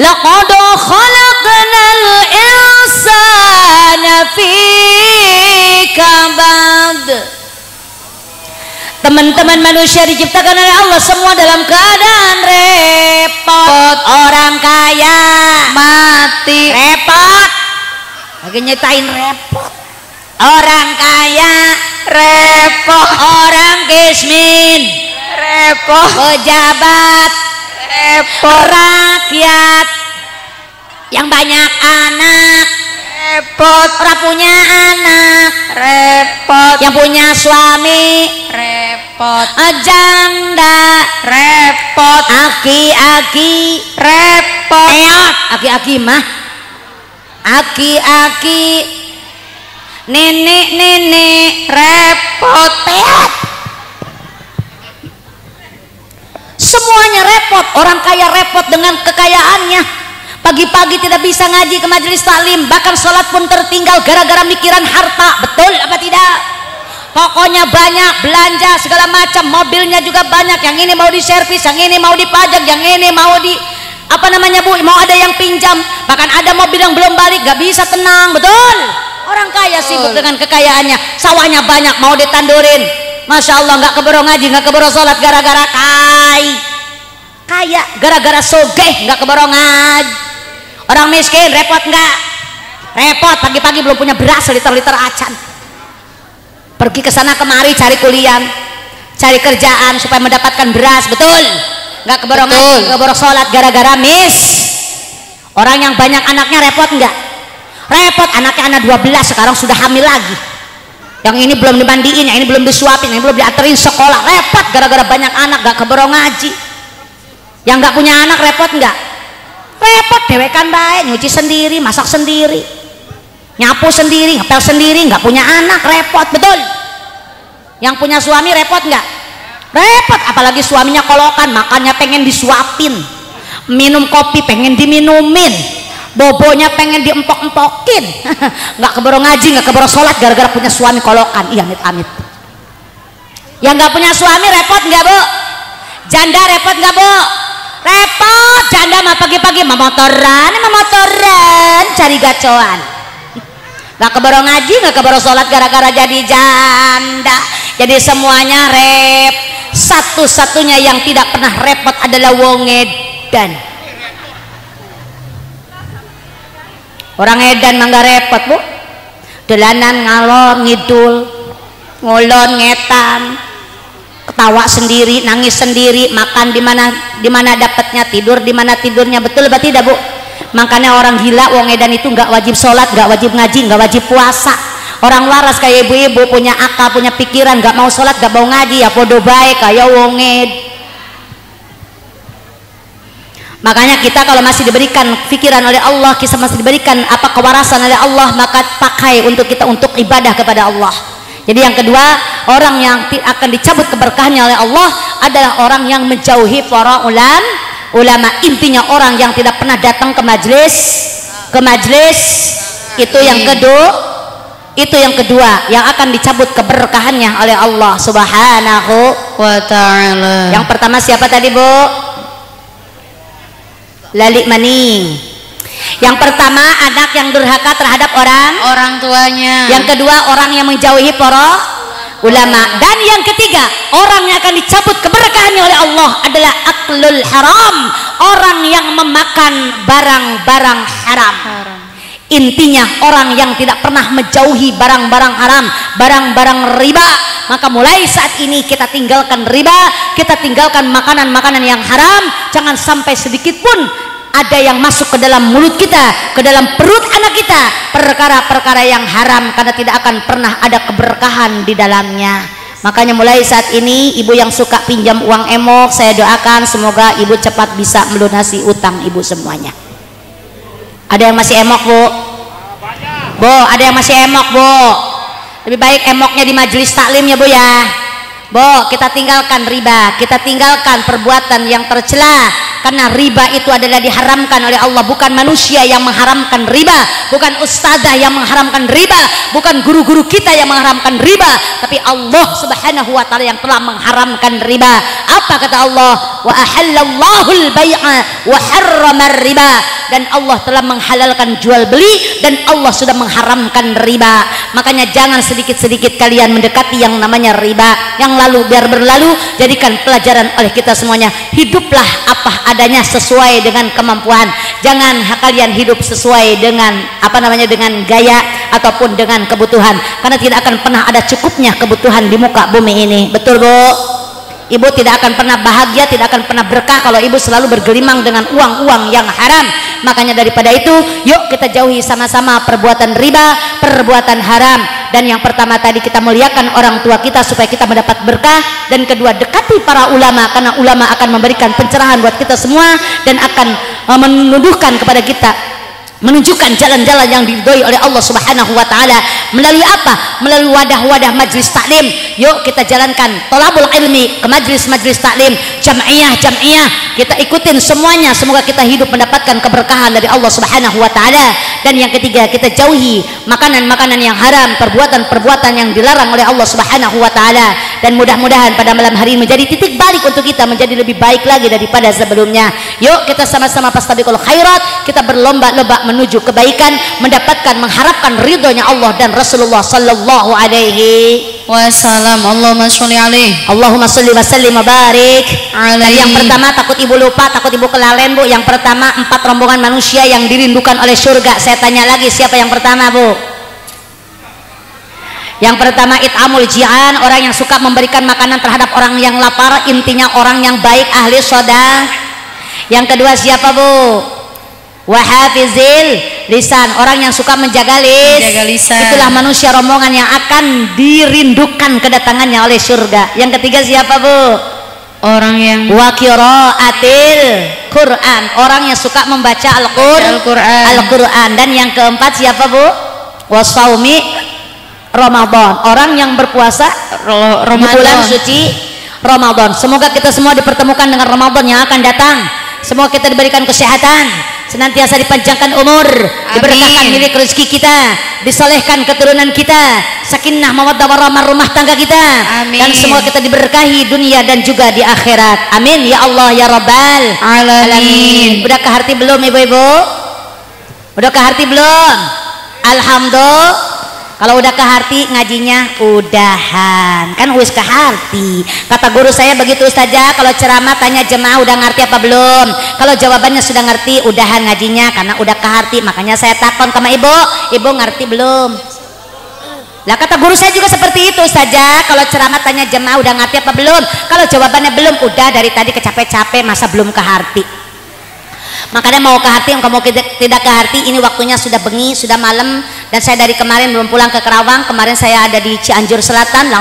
Laqad khalaqnal insana fi kabad. Teman-teman manusia diciptakan oleh Allah semua dalam keadaan repot. Orang kaya mati repot, lagi nyetain repot. Orang kaya repot, orang kismin repot, pejabat repot, rakyat yang banyak anak repot, orang punya anak repot, yang punya suami repot, janda repot, aki-aki repot, aki-aki mah, aki-aki, nenek-nenek repot, semuanya repot. Orang kaya repot dengan kekayaannya, pagi-pagi tidak bisa ngaji ke majelis taklim, bahkan sholat pun tertinggal gara-gara mikiran harta. Betul apa tidak? Pokoknya banyak belanja segala macam, mobilnya juga banyak, yang ini mau diservis, yang ini mau dipajak, yang ini mau di apa namanya bu, mau ada yang pinjam, bahkan ada mobil yang belum balik, gak bisa tenang. Betul? Orang kaya sibuk dengan kekayaannya, sawahnya banyak mau ditandurin, masya Allah, nggak keboro ngaji, nggak keboro sholat gara-gara kaya, gara-gara sogeh nggak keboro ngaji. Orang miskin repot nggak? Repot, pagi-pagi belum punya beras liter-liter acan, pergi ke sana kemari cari kuliah, cari kerjaan supaya mendapatkan beras. Betul? Nggak keboro ngaji, nggak keboro sholat gara-gara Orang yang banyak anaknya repot nggak? Repot, anaknya anak 12 sekarang sudah hamil lagi, yang ini belum dimandiin, yang ini belum disuapin, yang ini belum dianterin sekolah. Repot gara-gara banyak anak, gak keboro ngaji. Yang gak punya anak repot nggak? Repot, dewekan baik, nyuci sendiri, masak sendiri. nyapu sendiri, ngepel sendiri, nggak punya anak, repot. Betul? Yang punya suami repot nggak? Repot, apalagi suaminya kolokan, makannya pengen disuapin, minum kopi pengen diminumin, bobonya pengen diempok-empokin. Nggak keboro ngaji, nggak keboro sholat gara-gara punya suami kolokan. Iya, amit-amit. Yang nggak punya suami repot nggak, Bu? Janda repot nggak, Bu? Repot. Janda mah pagi-pagi memotoran cari gacoan. Nggak keboro ngaji, nggak keboro sholat gara-gara jadi janda. Jadi semuanya satu-satunya yang tidak pernah repot adalah wong edan. Orang edan mah nggak repot, Bu. Dolanan ngalor ngidul, ngulon ngetan, ketawa sendiri, nangis sendiri, makan di mana dapatnya, tidur di mana tidurnya. Betul apa tidak, Bu? Makanya orang gila wong edan itu nggak wajib sholat, nggak wajib ngaji, nggak wajib puasa. Orang waras kayak ibu-ibu punya akal, punya pikiran, nggak mau sholat, nggak mau ngaji, ya podo baik kayak wong ed. Makanya kita kalau masih diberikan pikiran oleh Allah, kita masih diberikan apa kewarasan oleh Allah, maka pakai untuk kita untuk ibadah kepada Allah. Jadi yang kedua, orang yang akan dicabut keberkahannya oleh Allah adalah orang yang menjauhi para ulama. Intinya orang yang tidak pernah datang ke majelis itu yang kedua yang akan dicabut keberkahannya oleh Allah Subhanahu wa ta'ala. Yang pertama siapa tadi, Bu? Lali maning. Yang pertama anak yang durhaka terhadap orang tuanya. Yang kedua orang yang menjauhi para ulama. Dan yang ketiga orang yang akan dicabut keberkahannya oleh Allah adalah aklul haram, orang yang memakan barang-barang haram. Intinya orang yang tidak pernah menjauhi barang-barang haram, barang-barang riba. Maka mulai saat ini kita tinggalkan riba, kita tinggalkan makanan-makanan yang haram. Jangan sampai sedikit pun ada yang masuk ke dalam mulut kita, ke dalam perut anak kita, perkara-perkara yang haram, karena tidak akan pernah ada keberkahan di dalamnya. Makanya mulai saat ini ibu yang suka pinjam uang emok, saya doakan semoga ibu cepat bisa melunasi utang ibu semuanya. Ada yang masih emok, Bu? Bu, ada yang masih emok, Bu? Lebih baik emoknya di majelis taklim ya, Bu ya. Bu, kita tinggalkan riba, kita tinggalkan perbuatan yang tercela. Karena riba itu adalah diharamkan oleh Allah. Bukan manusia yang mengharamkan riba, bukan ustazah yang mengharamkan riba, bukan guru-guru kita yang mengharamkan riba, tapi Allah Subhanahu wa ta'ala yang telah mengharamkan riba. Apa kata Allah? Wa ahallallahu al-bai'a wa harrama riba. Dan Allah telah menghalalkan jual beli, dan Allah sudah mengharamkan riba. Makanya jangan sedikit-sedikit kalian mendekati yang namanya riba. Yang lalu biar berlalu, jadikan pelajaran oleh kita semuanya. Hiduplah apa adanya sesuai dengan kemampuan. Jangan kalian hidup sesuai dengan dengan gaya ataupun dengan kebutuhan, karena tidak akan pernah ada cukupnya kebutuhan di muka bumi ini. Betul, Bu? Ibu tidak akan pernah bahagia, tidak akan pernah berkah kalau ibu selalu bergelimang dengan uang-uang yang haram. Makanya daripada itu, yuk kita jauhi sama-sama perbuatan riba, perbuatan haram. Dan yang pertama tadi, kita muliakan orang tua kita supaya kita mendapat berkah. Dan kedua, dekati para ulama, karena ulama akan memberikan pencerahan buat kita semua dan akan menuduhkan kepada kita, menunjukkan jalan-jalan yang diridhoi oleh Allah Subhanahu wa ta'ala. Melalui apa? Melalui wadah-wadah majlis taklim. Yuk kita jalankan thalabul ilmi ke majlis-majlis taklim, jam'iyah, kita ikutin semuanya. Semoga kita hidup mendapatkan keberkahan dari Allah Subhanahu wa ta'ala. Dan yang ketiga, kita jauhi makanan-makanan yang haram, perbuatan-perbuatan yang dilarang oleh Allah Subhanahu wa ta'ala. Dan mudah-mudahan pada malam hari ini menjadi titik balik untuk kita menjadi lebih baik lagi daripada sebelumnya. Yuk kita sama-sama fastabiqul khairat, kita berlomba-lomba menuju kebaikan, mendapatkan, mengharapkan ridhonya Allah dan Rasulullah sallallahu alaihi wasallam. Allahumma sholli alaihi. Allahumma sholli wa sallim wa barik alaihi. Yang pertama, takut ibu lupa, takut ibu kelalen, Bu. Yang pertama, 4 rombongan manusia yang dirindukan oleh surga. Saya tanya lagi, siapa yang pertama, Bu? Yang pertama, it'amul ji'an, orang yang suka memberikan makanan terhadap orang yang lapar. Intinya orang yang baik, ahli sedekah. Yang kedua siapa, Bu? Wahafizil lisan, orang yang suka menjaga lisan. Itulah manusia rombongan yang akan dirindukan kedatangannya oleh surga. Yang ketiga siapa, Bu? Orang yang qiraatil Quran, orang yang suka membaca Al-Quran. Dan yang keempat siapa, Bu? wa shaumi Ramadan. Orang yang berpuasa di bulan suci Ramadan. Semoga kita semua dipertemukan dengan Ramadan yang akan datang. Semoga kita diberikan kesehatan, senantiasa dipanjangkan umur, diberkahkan milik rezeki kita, disolehkan keturunan kita, sakinah mawaddah warahmah rumah tangga kita. Amin. Dan semua kita diberkahi dunia dan juga di akhirat. Amin ya Allah ya Rabbal alamin. Udah ke hati belum ibu-ibu? Udah ke hati belum? Alhamdulillah. Kalau udah ke hati ngajinya udahan, kan wis ke hati. Kata guru saya begitu Ustazah, kalau ceramah tanya jemaah udah ngerti apa belum. Kalau jawabannya sudah ngerti, udahan ngajinya karena udah ke hati. Makanya saya takon sama ibu ngerti belum? Lah kata guru saya juga seperti itu Ustazah, kalau ceramah tanya jemaah udah ngerti apa belum. Kalau jawabannya belum, udah dari tadi kecapek-capek masa belum ke hati. Makanya mau ke hati, kalau tidak ke hati, ini waktunya sudah bengi, sudah malam, dan saya dari kemarin belum pulang ke Kerawang. Kemarin saya ada di Cianjur Selatan,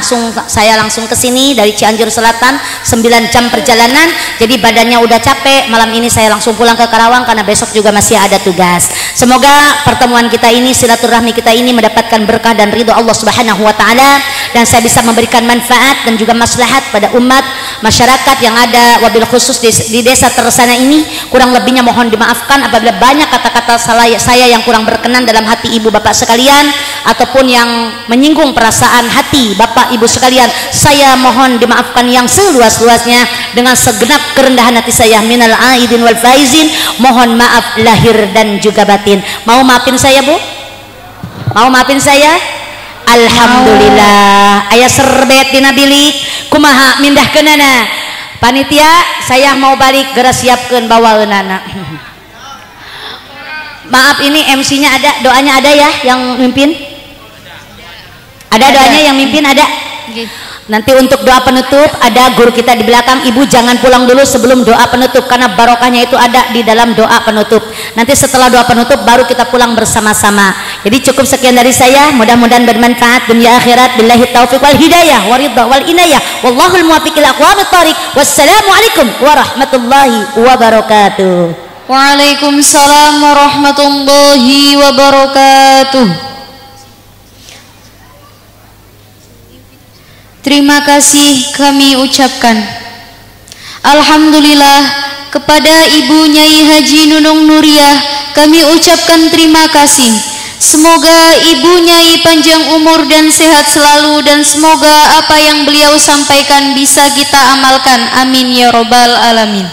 saya langsung ke sini dari Cianjur Selatan, 9 jam perjalanan. Jadi badannya udah capek. Malam ini saya langsung pulang ke Kerawang karena besok juga masih ada tugas. Semoga pertemuan kita ini, silaturahmi kita ini mendapatkan berkah dan ridho Allah Subhanahu wa taala, dan saya bisa memberikan manfaat dan juga maslahat pada umat masyarakat yang ada, wabil khusus di desa Tersana ini. Kurang lebihnya mohon dimaafkan apabila banyak kata-kata saya yang kurang berkenan dalam hati ibu bapak sekalian, ataupun yang menyinggung perasaan hati bapak ibu sekalian. Saya mohon dimaafkan yang seluas-luasnya dengan segenap kerendahan hati saya. Minal aidin wal faizin, mohon maaf lahir dan juga batin. Mau maafin saya bu? Mau maafin saya? Alhamdulillah. Ayah serbet dina bilik kumaha mindah kenana. Panitia saya mau balik geura siapkeun bawaeunana. Maaf ini MC-nya ada, doanya ada ya yang mimpin? Ada doanya yang mimpin ada? Nanti untuk doa penutup ada guru kita di belakang. Ibu jangan pulang dulu sebelum doa penutup karena barokahnya itu ada di dalam doa penutup. Nanti setelah doa penutup baru kita pulang bersama-sama. Jadi cukup sekian dari saya, mudah-mudahan bermanfaat dunia akhirat. Billahi taufiq wal hidayah waridha wal inayah wallahul muwaffiq ila aqwamit thoriq. Wassalamualaikum warahmatullahi wabarakatuh. Waalaikumsalam warahmatullahi wabarakatuh. Terima kasih kami ucapkan. Alhamdulillah kepada Ibu Nyai Haji Nunung Nuriyah kami ucapkan terima kasih. Semoga Ibu Nyai panjang umur dan sehat selalu, dan semoga apa yang beliau sampaikan bisa kita amalkan. Amin ya robbal alamin.